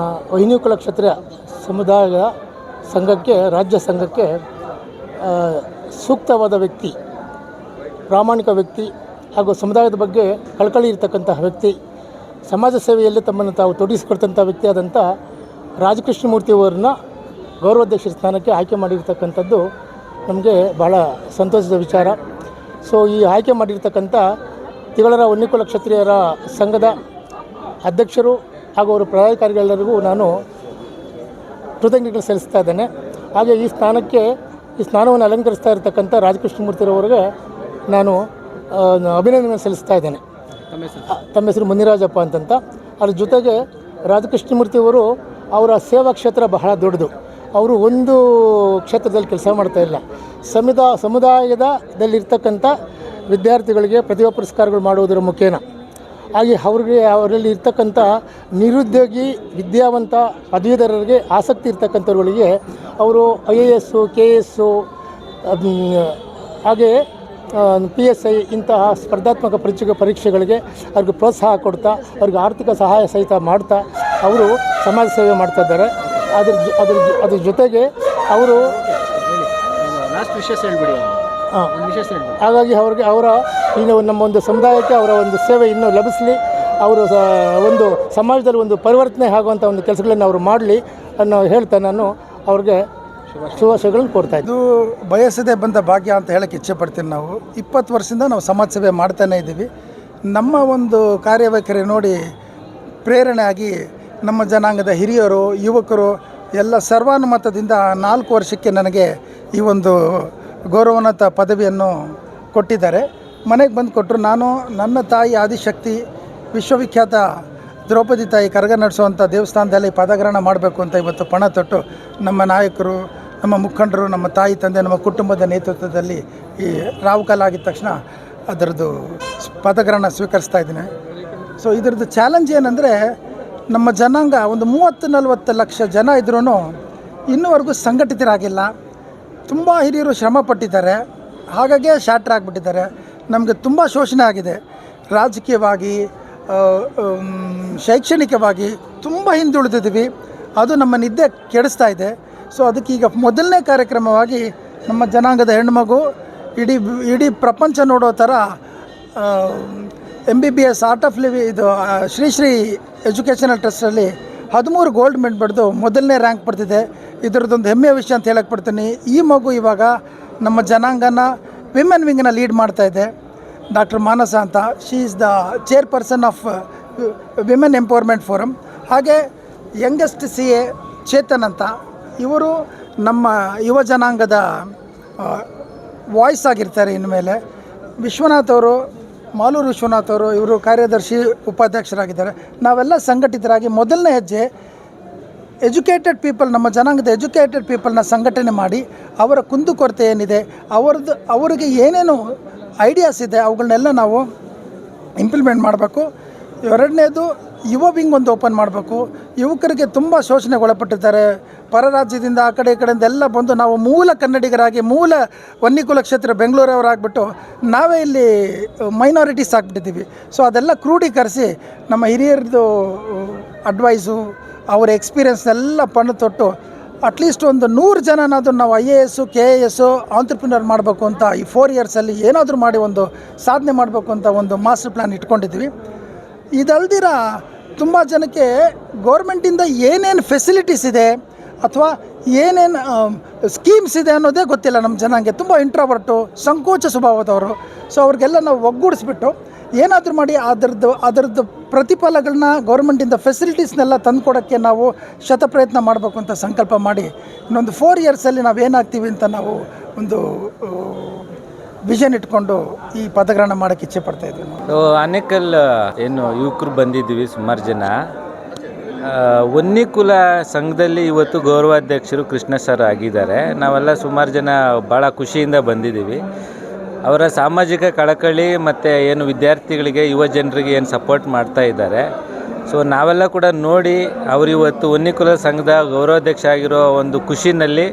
ವನ್ನಿಕುಲ ಕ್ಷತ್ರಿಯ ಸಮುದಾಯದ ಸಂಘಕ್ಕೆ, ರಾಜ್ಯ ಸಂಘಕ್ಕೆ ಸೂಕ್ತವಾದ ವ್ಯಕ್ತಿ, ಪ್ರಾಮಾಣಿಕ ವ್ಯಕ್ತಿ ಹಾಗೂ ಸಮುದಾಯದ ಬಗ್ಗೆ ಕಳಕಳಿ ಇರತಕ್ಕಂತಹ ವ್ಯಕ್ತಿ, ಸಮಾಜ ಸೇವೆಯಲ್ಲಿ ತಮ್ಮನ್ನು ತಾವು ತೊಡಗಿಸಿಕೊಡ್ತಂಥ ವ್ಯಕ್ತಿಯಾದಂಥ ರಾಜ್ ಕೃಷ್ಣಮೂರ್ತಿಯವರನ್ನ ಗೌರವಾಧ್ಯಕ್ಷರ ಸ್ಥಾನಕ್ಕೆ ಆಯ್ಕೆ ಮಾಡಿರ್ತಕ್ಕಂಥದ್ದು ನಮಗೆ ಭಾಳ ಸಂತೋಷದ ವಿಚಾರ. ಸೊ ಈ ಆಯ್ಕೆ ಮಾಡಿರ್ತಕ್ಕಂಥ ತಿಗಳರ ವನ್ನಿಕುಲ ಕ್ಷತ್ರಿಯರ ಸಂಘದ ಅಧ್ಯಕ್ಷರು ಹಾಗೂ ಅವರ ಪದಾಧಿಕಾರಿಗಳೆಲ್ಲರಿಗೂ ನಾನು ಕೃತಜ್ಞತೆಗಳು ಸಲ್ಲಿಸ್ತಾ ಇದ್ದೇನೆ. ಹಾಗೆ ಈ ಸ್ಥಾನವನ್ನು ಅಲಂಕರಿಸ್ತಾ ಇರತಕ್ಕಂಥ ರಾಜ್ ಕೃಷ್ಣಮೂರ್ತಿರವರಿಗೆ ನಾನು ಅಭಿನಂದನೆ ಸಲ್ಲಿಸ್ತಾ ಇದ್ದೇನೆ. ತಮ್ಮ ಹೆಸರು ಮುನಿರಾಜಪ್ಪ ಅಂತಂತ. ಅದ್ರ ಜೊತೆಗೆ ರಾಜಕೃಷ್ಣಮೂರ್ತಿಯವರು ಅವರ ಸೇವಾ ಕ್ಷೇತ್ರ ಬಹಳ ದೊಡ್ಡದು. ಅವರು ಒಂದು ಕ್ಷೇತ್ರದಲ್ಲಿ ಕೆಲಸ ಮಾಡ್ತಾ ಇಲ್ಲ, ಸಮುದಾಯದಲ್ಲಿರ್ತಕ್ಕಂಥ ವಿದ್ಯಾರ್ಥಿಗಳಿಗೆ ಪ್ರತಿಭಾ ಪುರಸ್ಕಾರಗಳು ಮಾಡುವುದರ ಮುಖೇನ ಹಾಗೆ ಅವರಲ್ಲಿ ಇರ್ತಕ್ಕಂಥ ನಿರುದ್ಯೋಗಿ ವಿದ್ಯಾವಂತ ಪದವೀಧರರಿಗೆ ಆಸಕ್ತಿ ಇರ್ತಕ್ಕಂಥವ್ರುಗಳಿಗೆ ಅವರು IAS, KS ಹಾಗೆ PSI ಇಂತಹ ಸ್ಪರ್ಧಾತ್ಮಕ ಪರೀಕ್ಷೆಗಳಿಗೆ ಅವ್ರಿಗೆ ಪ್ರೋತ್ಸಾಹ ಕೊಡ್ತಾ, ಅವ್ರಿಗೆ ಆರ್ಥಿಕ ಸಹಾಯ ಸಹಿತ ಮಾಡ್ತಾ ಅವರು ಸಮಾಜ ಸೇವೆ ಮಾಡ್ತಾ ಇದ್ದಾರೆ. ಅದ್ರ ಜೊತೆಗೆ ಅವರು
ಲಾಸ್ಟ್ ವಿಷಯ ಹೇಳ್ಬಿಡಿ.
ಹಾಗಾಗಿ ಅವರ ಇನ್ನು ನಮ್ಮ ಒಂದು ಸಮುದಾಯಕ್ಕೆ ಅವರ ಒಂದು ಸೇವೆ ಇನ್ನೂ ಲಭಿಸಲಿ, ಅವರು ಒಂದು ಸಮಾಜದಲ್ಲಿ ಒಂದು ಪರಿವರ್ತನೆ ಆಗುವಂಥ ಒಂದು ಕೆಲಸಗಳನ್ನು ಅವರು ಮಾಡಲಿ ಅನ್ನೋ ಹೇಳ್ತಾ ನಾನು ಅವ್ರಿಗೆ ಶುಭಾಶಯಗಳನ್ನು ಕೊಡ್ತಾ ಇದ್ದೀನಿ.
ಇದು ಬಯಸದೆ ಬಂದ ಭಾಗ್ಯ ಅಂತ ಹೇಳಕ್ಕೆ ಇಚ್ಛೆ ಪಡ್ತೀನಿ. ನಾವು 20 ವರ್ಷದಿಂದ ನಾವು ಸಮಾಜ ಸೇವೆ ಮಾಡ್ತಾನೇ ಇದ್ದೀವಿ. ನಮ್ಮ ಒಂದು ಕಾರ್ಯವೈಖರಿ ನೋಡಿ ಪ್ರೇರಣೆ ಆಗಿ ನಮ್ಮ ಜನಾಂಗದ ಹಿರಿಯರು, ಯುವಕರು ಎಲ್ಲ ಸರ್ವಾನುಮತದಿಂದ 4 ವರ್ಷಕ್ಕೆ ನನಗೆ ಈ ಒಂದು ಗೌರವೋನ್ನತ ಪದವಿಯನ್ನು ಕೊಟ್ಟಿದ್ದಾರೆ. ಮನೆಗೆ ಬಂದು ಕೊಟ್ಟರು. ನಾನು ನನ್ನ ತಾಯಿ ಆದಿಶಕ್ತಿ ವಿಶ್ವವಿಖ್ಯಾತ ದ್ರೌಪದಿ ತಾಯಿ ಕರಗ ನಡೆಸುವಂಥ ದೇವಸ್ಥಾನದಲ್ಲಿ ಪದಗ್ರಹಣ ಮಾಡಬೇಕು ಅಂತ ಇವತ್ತು ಪಣ ತೊಟ್ಟು ನಮ್ಮ ನಾಯಕರು, ನಮ್ಮ ಮುಖಂಡರು, ನಮ್ಮ ತಾಯಿ ತಂದೆ, ನಮ್ಮ ಕುಟುಂಬದ ನೇತೃತ್ವದಲ್ಲಿ ಈ ರಾಹುಕಾಲ ಆಗಿದ ತಕ್ಷಣ ಅದರದ್ದು ಪದಗ್ರಹಣ ಸ್ವೀಕರಿಸ್ತಾ ಇದ್ದೀನಿ. ಸೊ ಇದರದ್ದು ಚಾಲೆಂಜ್ ಏನಂದರೆ, ನಮ್ಮ ಜನಾಂಗ ಒಂದು 30-40 ಲಕ್ಷ ಜನ ಇದ್ರೂ ಇನ್ನೂವರೆಗೂ ಸಂಘಟಿತರಾಗಿಲ್ಲ. ತುಂಬ ಹಿರಿಯರು ಶ್ರಮ ಪಟ್ಟಿದ್ದಾರೆ, ಹಾಗಾಗಿ ಶಾಟ್ರ್ ಆಗಿಬಿಟ್ಟಿದ್ದಾರೆ. ನಮಗೆ ತುಂಬ ಶೋಷಣೆ ಆಗಿದೆ. ರಾಜಕೀಯವಾಗಿ, ಶೈಕ್ಷಣಿಕವಾಗಿ ತುಂಬ ಹಿಂದುಳಿದಿದ್ದೀವಿ. ಅದು ನಮ್ಮ ನಿದ್ದೆ ಕೆಡಿಸ್ತಾ ಇದೆ. ಸೊ ಅದಕ್ಕೆ ಈಗ ಮೊದಲನೇ ಕಾರ್ಯಕ್ರಮವಾಗಿ ನಮ್ಮ ಜನಾಂಗದ ಹೆಣ್ಮಗು ಇಡೀ ಪ್ರಪಂಚ ನೋಡೋ ಥರ MBBS ಆರ್ಟ್ ಆಫ್ ಲಿವಿ ಇದು ಶ್ರೀ ಎಜುಕೇಷನಲ್ ಟ್ರಸ್ಟಲ್ಲಿ 13 ಗೋಲ್ಡ್ ಮೆಡಲ್ ಪಡೆದು ಮೊದಲನೇ ರ್ಯಾಂಕ್ ಪಡೆದಿದೆ. ಇದರದ್ದೊಂದು ಹೆಮ್ಮೆಯ ವಿಷಯ ಅಂತ ಹೇಳಕ್ಕೆ ಪಡ್ತೀನಿ. ಈ ಮಗು ಇವಾಗ ನಮ್ಮ ಜನಾಂಗನ ವಿಮೆನ್ ವಿಂಗ್ನ ಲೀಡ್ ಮಾಡ್ತಾ ಇದೆ. ಡಾಕ್ಟರ್ ಮಾನಸ ಅಂತ, she is the chairperson of women empowerment forum. ಹಾಗೆ ಯಂಗೆಸ್ಟ್ CA ಚೇತನ್ ಅಂತ, ಇವರು ನಮ್ಮ ಯುವ ಜನಾಂಗದ ವಾಯ್ಸ್ ಆಗಿರ್ತಾರೆ. ಇನ್ಮೇಲೆ ವಿಶ್ವನಾಥ್ ಅವರು, ಮಾಲೂರು ವಿಶ್ವನಾಥ್ ಅವರು, ಇವರು ಕಾರ್ಯದರ್ಶಿ ಉಪಾಧ್ಯಕ್ಷರಾಗಿದ್ದಾರೆ. ನಾವೆಲ್ಲ ಸಂಘಟಿತರಾಗಿ ಮೊದಲನೇ ಹೆಜ್ಜೆ ಎಜುಕೇಟೆಡ್ ಪೀಪಲ್, ನಮ್ಮ ಜನಾಂಗದ ಎಜುಕೇಟೆಡ್ ಪೀಪಲ್ನ ಸಂಘಟನೆ ಮಾಡಿ ಅವರ ಕುಂದುಕೊರತೆ ಏನಿದೆ, ಅವರಿಗೆ ಏನೇನು ಐಡಿಯಾಸ್ ಇದೆ ಅವುಗಳನ್ನೆಲ್ಲ ನಾವು ಇಂಪ್ಲಿಮೆಂಟ್ ಮಾಡಬೇಕು. ಎರಡನೇದು ಯುವ ವಿಂಗ್ ಒಂದು ಓಪನ್ ಮಾಡಬೇಕು. ಯುವಕರಿಗೆ ತುಂಬ ಶೋಷಣೆಗೆ ಒಳಪಟ್ಟಿದ್ದಾರೆ. ಪರ ರಾಜ್ಯದಿಂದ ಆ ಕಡೆ ಈ ಕಡೆಯಿಂದ ಎಲ್ಲ ಬಂದು ನಾವು ಮೂಲ ಕನ್ನಡಿಗರಾಗಿ, ಮೂಲ ವನ್ನಿಕುಲ ಕ್ಷೇತ್ರ ಬೆಂಗಳೂರವರಾಗ್ಬಿಟ್ಟು ನಾವೇ ಇಲ್ಲಿ ಮೈನಾರಿಟೀಸ್ ಆಗಿಬಿಟ್ಟಿದ್ದೀವಿ. ಸೊ ಅದೆಲ್ಲ ಕ್ರೋಢೀಕರಿಸಿ ನಮ್ಮ ಹಿರಿಯರದು ಅಡ್ವೈಸು, ಅವರ ಎಕ್ಸ್ಪೀರಿಯನ್ಸ್ನೆಲ್ಲ ಪಣ್ಣು ತೊಟ್ಟು ಅಟ್ಲೀಸ್ಟ್ ಒಂದು 100 ಜನನಾದರೂ ನಾವು IAS, KAS ಆಂಟ್ರಪ್ರಿನರ್ ಮಾಡಬೇಕು ಅಂತ ಈ 4 ಇಯರ್ಸಲ್ಲಿ ಏನಾದರೂ ಮಾಡಿ ಒಂದು ಸಾಧನೆ ಮಾಡಬೇಕು ಅಂತ ಒಂದು ಮಾಸ್ಟರ್ ಪ್ಲ್ಯಾನ್ ಇಟ್ಕೊಂಡಿದ್ವಿ. ಇದಲ್ದಿರ ತುಂಬ ಜನಕ್ಕೆ ಗೌರ್ಮೆಂಟಿಂದ ಏನೇನು ಫೆಸಿಲಿಟೀಸ್ ಇದೆ ಅಥವಾ ಏನೇನು ಸ್ಕೀಮ್ಸ್ ಇದೆ ಅನ್ನೋದೇ ಗೊತ್ತಿಲ್ಲ. ನಮ್ಮ ಜನಾಂಗೆ ತುಂಬ ಇಂಟ್ರೋವರ್ಟು, ಸಂಕೋಚ ಸ್ವಭಾವದವರು. ಸೊ ಅವ್ರಿಗೆಲ್ಲ ನಾವು ಒಗ್ಗೂಡಿಸ್ಬಿಟ್ಟು ಏನಾದರೂ ಮಾಡಿ ಅದರದ್ದು ಪ್ರತಿಫಲಗಳನ್ನ, ಗೌರ್ಮೆಂಟಿಂದ ಫೆಸಿಲಿಟೀಸ್ನೆಲ್ಲ ತಂದುಕೊಡೋಕ್ಕೆ ನಾವು ಶತಪ್ರಯತ್ನ ಮಾಡಬೇಕು ಅಂತ ಸಂಕಲ್ಪ ಮಾಡಿ ಇನ್ನೊಂದು 4 ಇಯರ್ಸಲ್ಲಿ ನಾವು ಏನಾಗ್ತೀವಿ ಅಂತ ನಾವು ಒಂದು ವಿಷನ್ ಇಟ್ಕೊಂಡು ಈ ಪದಗ್ರಹಣ ಮಾಡೋಕ್ಕೆ ಇಚ್ಛೆ ಪಡ್ತಾ ಇದ್ವಿ. ನಾವು
ಆನೇಕಲ್ ಏನು ಯುವಕರು ಬಂದಿದ್ದೀವಿ, ಸುಮಾರು ಜನ. ವನ್ನಿಕುಲ ಸಂಘದಲ್ಲಿ ಇವತ್ತು ಗೌರವಾಧ್ಯಕ್ಷರು ಕೃಷ್ಣ ಸರ್ ಆಗಿದ್ದಾರೆ. ನಾವೆಲ್ಲ ಸುಮಾರು ಜನ ಭಾಳ ಖುಷಿಯಿಂದ ಬಂದಿದ್ದೀವಿ. ಅವರ ಸಾಮಾಜಿಕ ಕಳಕಳಿ ಮತ್ತು ಏನು ವಿದ್ಯಾರ್ಥಿಗಳಿಗೆ, ಯುವ ಜನರಿಗೆ ಏನು ಸಪೋರ್ಟ್ ಮಾಡ್ತಾ ಇದ್ದಾರೆ. ಸೊ ನಾವೆಲ್ಲ ಕೂಡ ನೋಡಿ ಅವರು ಇವತ್ತು ವನ್ನಿಕುಲ ಸಂಘದ ಗೌರವಾಧ್ಯಕ್ಷ ಆಗಿರೋ ಒಂದು ಖುಷಿನಲ್ಲಿ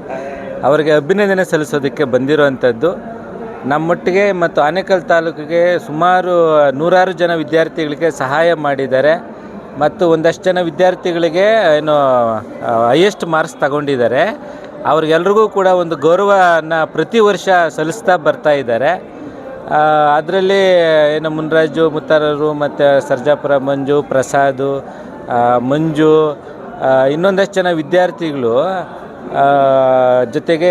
ಅವರಿಗೆ ಅಭಿನಂದನೆ ಸಲ್ಲಿಸೋದಕ್ಕೆ ಬಂದಿರೋವಂಥದ್ದು. ನಮ್ಮೊಟ್ಟಿಗೆ ಮತ್ತು ಆನೇಕಲ್ ತಾಲೂಕಿಗೆ ಸುಮಾರು 100 ಜನ ವಿದ್ಯಾರ್ಥಿಗಳಿಗೆ ಸಹಾಯ ಮಾಡಿದ್ದಾರೆ ಮತ್ತು ಒಂದಷ್ಟು ಜನ ವಿದ್ಯಾರ್ಥಿಗಳಿಗೆ ಏನು ಹೈಯೆಸ್ಟ್ ಮಾರ್ಕ್ಸ್ ತಗೊಂಡಿದ್ದಾರೆ. ಅವ್ರಿಗೆಲ್ರಿಗೂ ಕೂಡ ಒಂದು ಗೌರವನ ಪ್ರತಿ ವರ್ಷ ಸಲ್ಲಿಸ್ತಾ ಬರ್ತಾ ಇದ್ದಾರೆ. ಅದರಲ್ಲಿ ಏನು ಮುನ್ರಾಜು ಮುತ್ತಾರರು ಮತ್ತು ಸರ್ಜಾಪುರ ಮಂಜು, ಪ್ರಸಾದು, ಮಂಜು, ಇನ್ನೊಂದಷ್ಟು ಜನ ವಿದ್ಯಾರ್ಥಿಗಳು ಜೊತೆಗೆ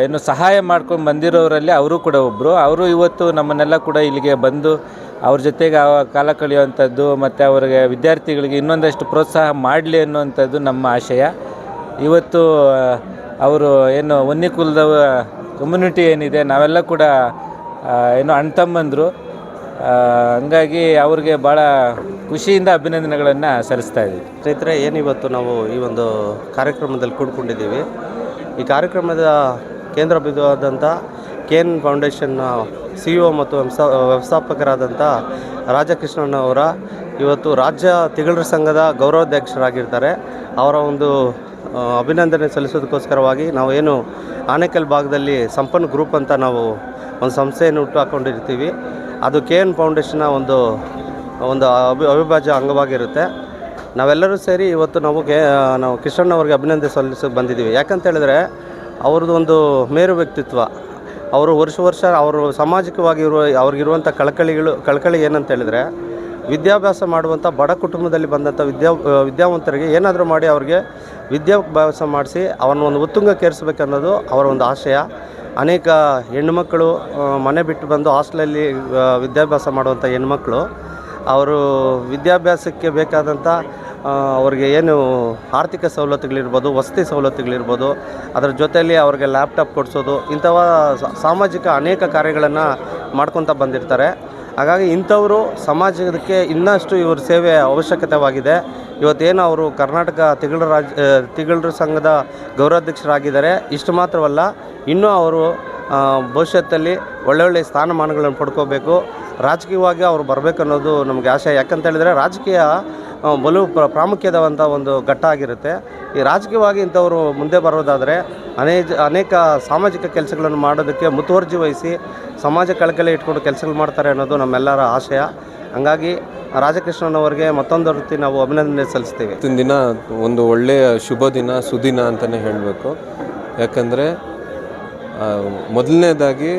ಏನು ಸಹಾಯ ಮಾಡ್ಕೊಂಡು ಬಂದಿರೋರಲ್ಲಿ ಅವರು ಕೂಡ ಒಬ್ಬರು. ಅವರು ಇವತ್ತು ನಮ್ಮನ್ನೆಲ್ಲ ಕೂಡ ಇಲ್ಲಿಗೆ ಬಂದು ಅವ್ರ ಜೊತೆಗೆ ಕಾಲ ಕಳೆಯುವಂಥದ್ದು ಮತ್ತು ಅವರಿಗೆ ವಿದ್ಯಾರ್ಥಿಗಳಿಗೆ ಇನ್ನೊಂದಷ್ಟು ಪ್ರೋತ್ಸಾಹ ಮಾಡಲಿ ಅನ್ನುವಂಥದ್ದು ನಮ್ಮ ಆಶಯ. ಇವತ್ತು ಅವರು ಏನು ವನ್ನಿಕುಲದ ಕಮ್ಯುನಿಟಿ ಏನಿದೆ, ನಾವೆಲ್ಲ ಕೂಡ ಏನು ಅಣ್ತಮ್ಮಂದರು. ಹಂಗಾಗಿ ಅವ್ರಿಗೆ ಭಾಳ ಖುಷಿಯಿಂದ ಅಭಿನಂದನೆಗಳನ್ನು ಸಲ್ಲಿಸ್ತಾ ಇದ್ದೀವಿ.
ಸ್ನೇಹಿತರೆ, ಏನಿವತ್ತು ನಾವು ಈ ಒಂದು ಕಾರ್ಯಕ್ರಮದಲ್ಲಿ ಕೂಡ್ಕೊಂಡಿದ್ದೀವಿ. ಈ ಕಾರ್ಯಕ್ರಮದ ಕೇಂದ್ರ ಬಿಂದುವಾದಂಥ KN ಫೌಂಡೇಶನ್ನ CEO ಮತ್ತು ವ್ಯವಸ್ಥಾಪಕರಾದಂಥ ರಾಜಕೃಷ್ಣನ್ ಅವರ ಇವತ್ತು ರಾಜ್ಯ ತಿಗಳರ ಸಂಘದ ಗೌರವಾಧ್ಯಕ್ಷರಾಗಿರ್ತಾರೆ. ಅವರ ಒಂದು ಅಭಿನಂದನೆ ಸಲ್ಲಿಸೋದಕ್ಕೋಸ್ಕರವಾಗಿ ನಾವು ಏನು ಆನೇಕಲ್ ಭಾಗದಲ್ಲಿ ಸಂಪನ್ ಗ್ರೂಪ್ ಅಂತ ನಾವು ಒಂದು ಸಂಸ್ಥೆಯನ್ನು ಹುಟ್ಟು ಹಾಕ್ಕೊಂಡಿರ್ತೀವಿ. ಅದು KN ಫೌಂಡೇಶನ್ನ ಒಂದು ಅವಿಭಾಜ್ಯ ಅಂಗವಾಗಿರುತ್ತೆ. ನಾವೆಲ್ಲರೂ ಸೇರಿ ಇವತ್ತು ನಾವು ಕೃಷ್ಣನ್ ಅವ್ರಿಗೆ ಅಭಿನಂದನೆ ಸಲ್ಲಿಸೋಕೆ ಬಂದಿದ್ದೀವಿ. ಯಾಕಂತ ಹೇಳಿದ್ರೆ ಅವ್ರದ್ದು ಒಂದು ಮೇರು ವ್ಯಕ್ತಿತ್ವ.
ಅವರು ವರ್ಷ ಅವರು ಸಾಮಾಜಿಕವಾಗಿ ಅವ್ರಿಗಿರುವಂಥ ಕಳಕಳಿ ಏನಂತ ಹೇಳಿದರೆ, ವಿದ್ಯಾಭ್ಯಾಸ ಮಾಡುವಂಥ ಬಡ ಕುಟುಂಬದಲ್ಲಿ ಬಂದಂಥ ವಿದ್ಯಾವಂತರಿಗೆ ಏನಾದರೂ ಮಾಡಿ ಅವ್ರಿಗೆ ವಿದ್ಯಾಭ್ಯಾಸ ಮಾಡಿಸಿ ಅವನ್ನ ಒಂದು ಉತ್ತುಂಗಕ್ಕೇರಿಸಬೇಕನ್ನೋದು ಅವರ ಒಂದು ಆಶಯ. ಅನೇಕ ಹೆಣ್ಣುಮಕ್ಕಳು ಮನೆ ಬಿಟ್ಟು ಬಂದು ಹಾಸ್ಟೆಲಲ್ಲಿ ವಿದ್ಯಾಭ್ಯಾಸ ಮಾಡುವಂಥ ಹೆಣ್ಮಕ್ಳು ಅವರು ವಿದ್ಯಾಭ್ಯಾಸಕ್ಕೆ ಬೇಕಾದಂಥ ಅವ್ರಿಗೆ ಏನು ಆರ್ಥಿಕ ಸವಲತ್ತುಗಳಿರ್ಬೋದು, ವಸತಿ ಸವಲತ್ತುಗಳಿರ್ಬೋದು, ಅದರ ಜೊತೆಯಲ್ಲಿ ಅವ್ರಿಗೆ ಲ್ಯಾಪ್ಟಾಪ್ ಕೊಡಿಸೋದು, ಇಂಥವ ಸಾಮಾಜಿಕ ಅನೇಕ ಕಾರ್ಯಗಳನ್ನು ಮಾಡ್ಕೊತ ಬಂದಿರ್ತಾರೆ. ಹಾಗಾಗಿ ಇಂಥವರು ಸಮಾಜಕ್ಕೆ ಇನ್ನಷ್ಟು ಇವ್ರ ಸೇವೆ ಅವಶ್ಯಕತೆವಾಗಿದೆ. ಇವತ್ತೇನು ಅವರು ಕರ್ನಾಟಕ ತಿಗಳರ ಸಂಘದ ಗೌರವಾಧ್ಯಕ್ಷರಾಗಿದ್ದಾರೆ. ಇಷ್ಟು ಮಾತ್ರವಲ್ಲ, ಇನ್ನೂ ಅವರು ಭವಿಷ್ಯತ್ತಲ್ಲಿ ಒಳ್ಳೊಳ್ಳೆ ಸ್ಥಾನಮಾನಗಳನ್ನು ಪಡ್ಕೋಬೇಕು, ರಾಜಕೀಯವಾಗಿ ಅವರು ಬರಬೇಕನ್ನೋದು ನಮಗೆ ಆಶೆ. ಯಾಕಂತೇಳಿದರೆ ರಾಜಕೀಯ ಬಲು ಪ್ರಾಮುಖ್ಯವಾದಂಥ ಒಂದು ಘಟ್ಟ ಆಗಿರುತ್ತೆ. ಈ ರಾಜಕೀಯವಾಗಿ ಇಂಥವರು ಮುಂದೆ ಬರೋದಾದರೆ ಅನೇಕ ಸಾಮಾಜಿಕ ಕೆಲಸಗಳನ್ನು ಮಾಡೋದಕ್ಕೆ ಮುತುವರ್ಜಿ ವಹಿಸಿ ಸಮಾಜ ಕಳಕಳಿ ಇಟ್ಕೊಂಡು ಕೆಲಸಗಳು ಮಾಡ್ತಾರೆ ಅನ್ನೋದು ನಮ್ಮೆಲ್ಲರ ಆಶಯ. ಹಾಗಾಗಿ ರಾಜಕೃಷ್ಣನವರಿಗೆ ಮತ್ತೊಂದು ರೀತಿ ನಾವು ಅಭಿನಂದನೆ ಸಲ್ಲಿಸ್ತೀವಿ.
ಇವತ್ತಿನ ದಿನ ಒಂದು ಒಳ್ಳೆಯ ಶುಭ ದಿನ, ಸುದಿನ ಅಂತಲೇ ಹೇಳಬೇಕು. ಯಾಕಂದರೆ ಮೊದಲನೇದಾಗಿ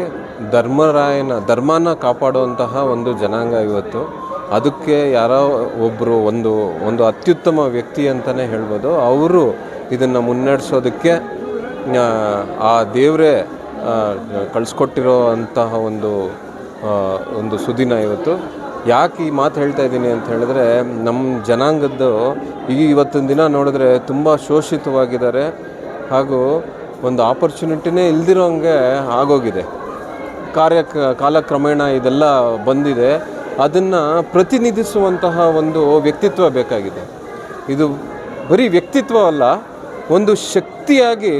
ಧರ್ಮನ ಕಾಪಾಡುವಂತಹ ಒಂದು ಜನಾಂಗ ಇವತ್ತು. ಅದಕ್ಕೆ ಯಾರೋ ಒಬ್ಬರು ಒಂದು ಅತ್ಯುತ್ತಮ ವ್ಯಕ್ತಿ ಅಂತಲೇ ಹೇಳ್ಬೋದು. ಅವರು ಇದನ್ನು ಮುನ್ನಡೆಸೋದಕ್ಕೆ ಆ ದೇವರೇ ಕಳಿಸ್ಕೊಟ್ಟಿರೋ ಅಂತಹ ಒಂದು ಸುದಿನ ಇವತ್ತು. ಯಾಕೆ ಈ ಮಾತು ಹೇಳ್ತಾ ಇದ್ದೀನಿ ಅಂತ ಹೇಳಿದ್ರೆ, ನಮ್ಮ ಜನಾಂಗದ್ದು ಇವತ್ತಿನ ದಿನ ನೋಡಿದ್ರೆ ತುಂಬ ಶೋಷಿತವಾಗಿದ್ದಾರೆ, ಹಾಗೂ ಒಂದು ಆಪರ್ಚುನಿಟಿನೇ ಇಲ್ದಿರೋಂಗೆ ಆಗೋಗಿದೆ. ಕಾಲಕ್ರಮೇಣ ಇದೆಲ್ಲ ಬಂದಿದೆ. ಅದನ್ನು ಪ್ರತಿನಿಧಿಸುವಂತಹ ಒಂದು ವ್ಯಕ್ತಿತ್ವ ಬೇಕಾಗಿದೆ. ಇದು ಬರೀ ವ್ಯಕ್ತಿತ್ವವಲ್ಲ, ಒಂದು ಶಕ್ತಿಯಾಗಿ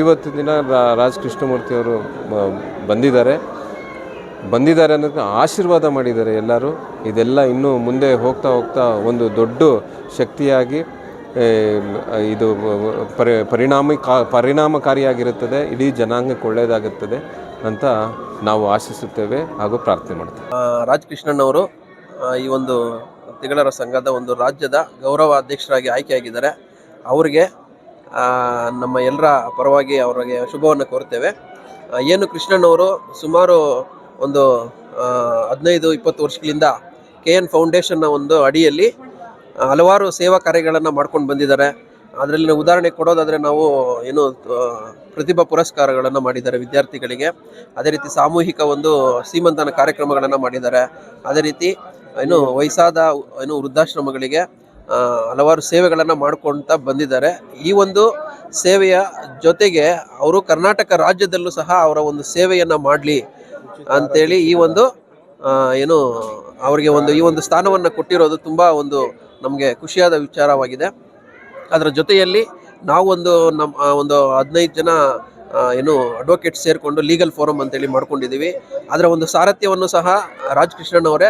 ಇವತ್ತು ದಿನ ಕೃಷ್ಣಮೂರ್ತಿಯವರು ಬಂದಿದ್ದಾರೆ ಅನ್ನೋದಕ್ಕೆ ಆಶೀರ್ವಾದ ಮಾಡಿದ್ದಾರೆ ಎಲ್ಲರೂ. ಇದೆಲ್ಲ ಇನ್ನೂ ಮುಂದೆ ಹೋಗ್ತಾ ಒಂದು ದೊಡ್ಡ ಶಕ್ತಿಯಾಗಿ ಇದು ಪರಿಣಾಮಕಾರಿಯಾಗಿರುತ್ತದೆ, ಇಡೀ ಜನಾಂಗಕ್ಕೆ ಒಳ್ಳೆಯದಾಗುತ್ತದೆ ಅಂತ ನಾವು ಆಶಿಸುತ್ತೇವೆ ಹಾಗೂ ಪ್ರಾರ್ಥನೆ ಮಾಡ್ತೇವೆ.
ರಾಜಕೃಷ್ಣನ್ ಈ ಒಂದು ತಿಗಳರ ಸಂಘದ ಒಂದು ರಾಜ್ಯದ ಗೌರವ ಅಧ್ಯಕ್ಷರಾಗಿ ಆಯ್ಕೆಯಾಗಿದ್ದಾರೆ. ಅವರಿಗೆ ನಮ್ಮ ಎಲ್ಲರ ಪರವಾಗಿ ಅವರಿಗೆ ಶುಭವನ್ನು ಕೋರ್ತೇವೆ. ಏನು ಕೃಷ್ಣನ್ ಅವರು ಸುಮಾರು ಒಂದು 15-20 ವರ್ಷಗಳಿಂದ KN ಫೌಂಡೇಶನ್ನ ಒಂದು ಅಡಿಯಲ್ಲಿ ಹಲವಾರು ಸೇವಾ ಕಾರ್ಯಗಳನ್ನು ಮಾಡ್ಕೊಂಡು ಬಂದಿದ್ದಾರೆ. ಅದರಲ್ಲಿ ಉದಾಹರಣೆ ಕೊಡೋದಾದರೆ ನಾವು ಏನು ಪ್ರತಿಭಾ ಪುರಸ್ಕಾರಗಳನ್ನು ಮಾಡಿದ್ದಾರೆ ವಿದ್ಯಾರ್ಥಿಗಳಿಗೆ. ಅದೇ ರೀತಿ ಸಾಮೂಹಿಕ ಒಂದು ಸೀಮಂತನ ಕಾರ್ಯಕ್ರಮಗಳನ್ನು ಮಾಡಿದ್ದಾರೆ. ಅದೇ ರೀತಿ ವಯಸ್ಸಾದ ವೃದ್ಧಾಶ್ರಮಗಳಿಗೆ ಹಲವಾರು ಸೇವೆಗಳನ್ನು ಮಾಡ್ಕೊಳ್ತಾ ಬಂದಿದ್ದಾರೆ. ಈ ಒಂದು ಸೇವೆಯ ಜೊತೆಗೆ ಅವರು ಕರ್ನಾಟಕ ರಾಜ್ಯದಲ್ಲೂ ಸಹ ಅವರ ಒಂದು ಸೇವೆಯನ್ನು ಮಾಡಲಿ ಅಂತೇಳಿ ಈ ಒಂದು ಅವರಿಗೆ ಈ ಒಂದು ಸ್ಥಾನವನ್ನು ಕೊಟ್ಟಿರೋದು ತುಂಬ ನಮಗೆ ಖುಷಿಯಾದ ವಿಚಾರವಾಗಿದೆ. ಅದರ ಜೊತೆಯಲ್ಲಿ ನಾವು ಒಂದು 15 ಜನ ಅಡ್ವೊಕೇಟ್ ಸೇರಿಕೊಂಡು ಲೀಗಲ್ ಫೋರಮ್ ಅಂತೇಳಿ ಮಾಡ್ಕೊಂಡಿದ್ದೀವಿ. ಅದರ ಒಂದು ಸಾರಥ್ಯವನ್ನು ಸಹ ರಾಜಕೃಷ್ಣನ್ ಅವರೇ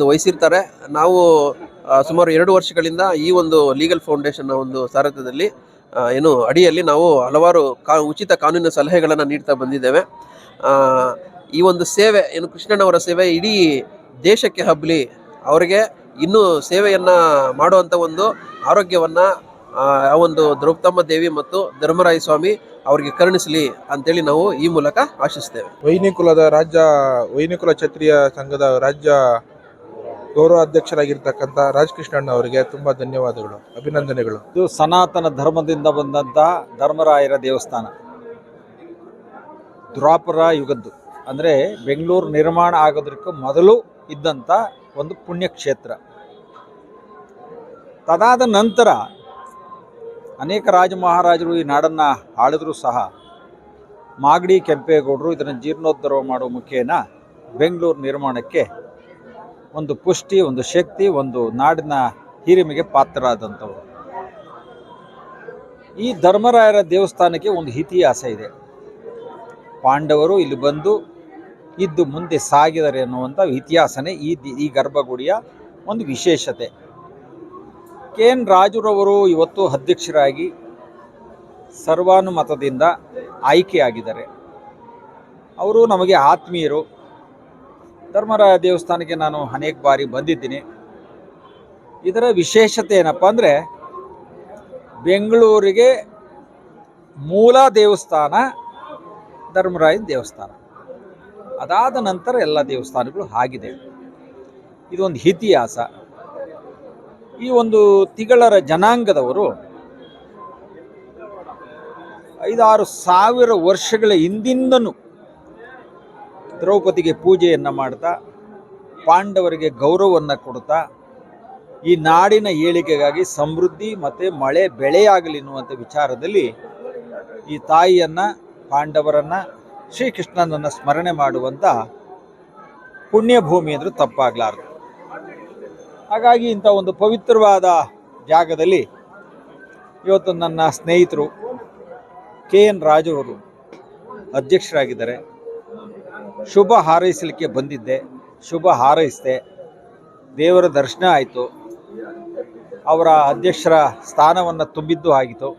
ವಹಿಸಿರ್ತಾರೆ. ನಾವು ಸುಮಾರು 2 ವರ್ಷಗಳಿಂದ ಈ ಒಂದು ಲೀಗಲ್ ಫೌಂಡೇಶನ್ನ ಒಂದು ಸಾರಥ್ಯದಲ್ಲಿ ಅಡಿಯಲ್ಲಿ ನಾವು ಹಲವಾರು ಉಚಿತ ಕಾನೂನಿನ ಸಲಹೆಗಳನ್ನು ನೀಡ್ತಾ ಬಂದಿದ್ದೇವೆ. ಈ ಒಂದು ಸೇವೆ ಕೃಷ್ಣನ್ ಅವರ ಸೇವೆ ಇಡೀ ದೇಶಕ್ಕೆ ಹಬ್ಬಲಿ, ಅವರಿಗೆ ಇನ್ನೂ ಸೇವೆಯನ್ನು ಮಾಡುವಂಥ ಒಂದು ಆರೋಗ್ಯವನ್ನು ಆ ಒಂದು ದ್ರೌಪದಮ್ಮ ದೇವಿ ಮತ್ತು ಧರ್ಮರಾಯ ಸ್ವಾಮಿ ಅವರಿಗೆ ಕರುಣಿಸಲಿ ಅಂತೇಳಿ ನಾವು ಈ ಮೂಲಕ ಆಶಿಸ್ತೇವೆ.
ವೈನಿಕುಲ ಕ್ಷತ್ರಿಯ ಸಂಘದ ರಾಜ್ಯ ಗೌರವಾಧ್ಯಕ್ಷರಾಗಿರ್ತಕ್ಕಂಥ ರಾಜಕೃಷ್ಣಣ್ಣ ಅವರಿಗೆ ತುಂಬ ಧನ್ಯವಾದಗಳು, ಅಭಿನಂದನೆಗಳು.
ಇದು ಸನಾತನ ಧರ್ಮದಿಂದ ಬಂದಂತಹ ಧರ್ಮರಾಯರ ದೇವಸ್ಥಾನ. ದ್ವಾಪರ ಯುಗದ್ದು, ಅಂದರೆ ಬೆಂಗಳೂರು ನಿರ್ಮಾಣ ಆಗೋದಕ್ಕೂ ಮೊದಲು ಇದ್ದಂಥ ಒಂದು ಪುಣ್ಯಕ್ಷೇತ್ರ. ತದಾದ ನಂತರ ಅನೇಕ ರಾಜ ಮಹಾರಾಜರು ಈ ನಾಡನ್ನು ಆಳಿದ್ರೂ ಸಹ ಮಾಗಡಿ ಕೆಂಪೇಗೌಡರು ಇದನ್ನು ಜೀರ್ಣೋದ್ಧಾರ ಮಾಡುವ ಮುಖೇನ ಬೆಂಗಳೂರು ನಿರ್ಮಾಣಕ್ಕೆ ಒಂದು ಪುಷ್ಟಿ, ಒಂದು ಶಕ್ತಿ, ಒಂದು ನಾಡಿನ ಹಿರಿಮೆಗೆ ಪಾತ್ರರಾದಂಥವರು. ಈ ಧರ್ಮರಾಯರ ದೇವಸ್ಥಾನಕ್ಕೆ ಒಂದು ಇತಿಹಾಸ ಇದೆ. ಪಾಂಡವರು ಇಲ್ಲಿ ಬಂದು ಇದ್ದು ಮುಂದೆ ಸಾಗಿದ್ದಾರೆ ಅನ್ನುವಂಥ ಇತಿಹಾಸನೇ ಈ ಗರ್ಭಗುಡಿಯ ಒಂದು ವಿಶೇಷತೆ. KN ರಾಜುರವರು ಇವತ್ತು ಅಧ್ಯಕ್ಷರಾಗಿ ಸರ್ವಾನುಮತದಿಂದ ಆಯ್ಕೆಯಾಗಿದ್ದಾರೆ. ಅವರು ನಮಗೆ ಆತ್ಮೀಯರು. ಧರ್ಮರಾಯ ದೇವಸ್ಥಾನಕ್ಕೆ ನಾನು ಅನೇಕ ಬಾರಿ ಬಂದಿದ್ದೀನಿ. ಇದರ ವಿಶೇಷತೆ ಏನಪ್ಪ ಅಂದರೆ, ಬೆಂಗಳೂರಿಗೆ ಮೂಲ ದೇವಸ್ಥಾನ ಧರ್ಮರಾಯನ ದೇವಸ್ಥಾನ. ಅದಾದ ನಂತರ ಎಲ್ಲ ದೇವಸ್ಥಾನಗಳು ಆಗಿದೆ. ಇದೊಂದು ಇತಿಹಾಸ. ಈ ಒಂದು ತಿಗಳರ ಜನಾಂಗದವರು 5-6 ಸಾವಿರ ವರ್ಷಗಳ ಹಿಂದಿಂದನೂ ದ್ರೌಪದಿಗೆ ಪೂಜೆಯನ್ನು ಮಾಡ್ತಾ, ಪಾಂಡವರಿಗೆ ಗೌರವವನ್ನು ಕೊಡ್ತಾ, ಈ ನಾಡಿನ ಏಳಿಗೆಗಾಗಿ ಸಮೃದ್ಧಿ ಮತ್ತು ಮಳೆ ಬೆಳೆಯಾಗಲಿ ಎನ್ನುವಂಥ ವಿಚಾರದಲ್ಲಿ ಈ ತಾಯಿಯನ್ನು, ಪಾಂಡವರನ್ನು, ಶ್ರೀಕೃಷ್ಣನನ್ನು ಸ್ಮರಣೆ ಮಾಡುವಂಥ ಪುಣ್ಯಭೂಮಿ ಅಂದರೆ ತಪ್ಪಾಗಲಾರದು. ಹಾಗಾಗಿ ಇಂಥ ಒಂದು ಪವಿತ್ರವಾದ ಜಾಗದಲ್ಲಿ ಇವತ್ತು ನನ್ನ ಸ್ನೇಹಿತರು KN ರಾಜು ಅವರು ಅಧ್ಯಕ್ಷರಾಗಿದ್ದಾರೆ. ಶುಭ ಹಾರೈಸಲಿಕ್ಕೆ ಬಂದಿದ್ದೆ, ಶುಭ ಹಾರೈಸಿದೆ, ದೇವರ ದರ್ಶನ ಆಯಿತು, ಅವರ ಅಧ್ಯಕ್ಷರ ಸ್ಥಾನವನ್ನು ತುಂಬಿದ್ದು ಆಗಿತ್ತು.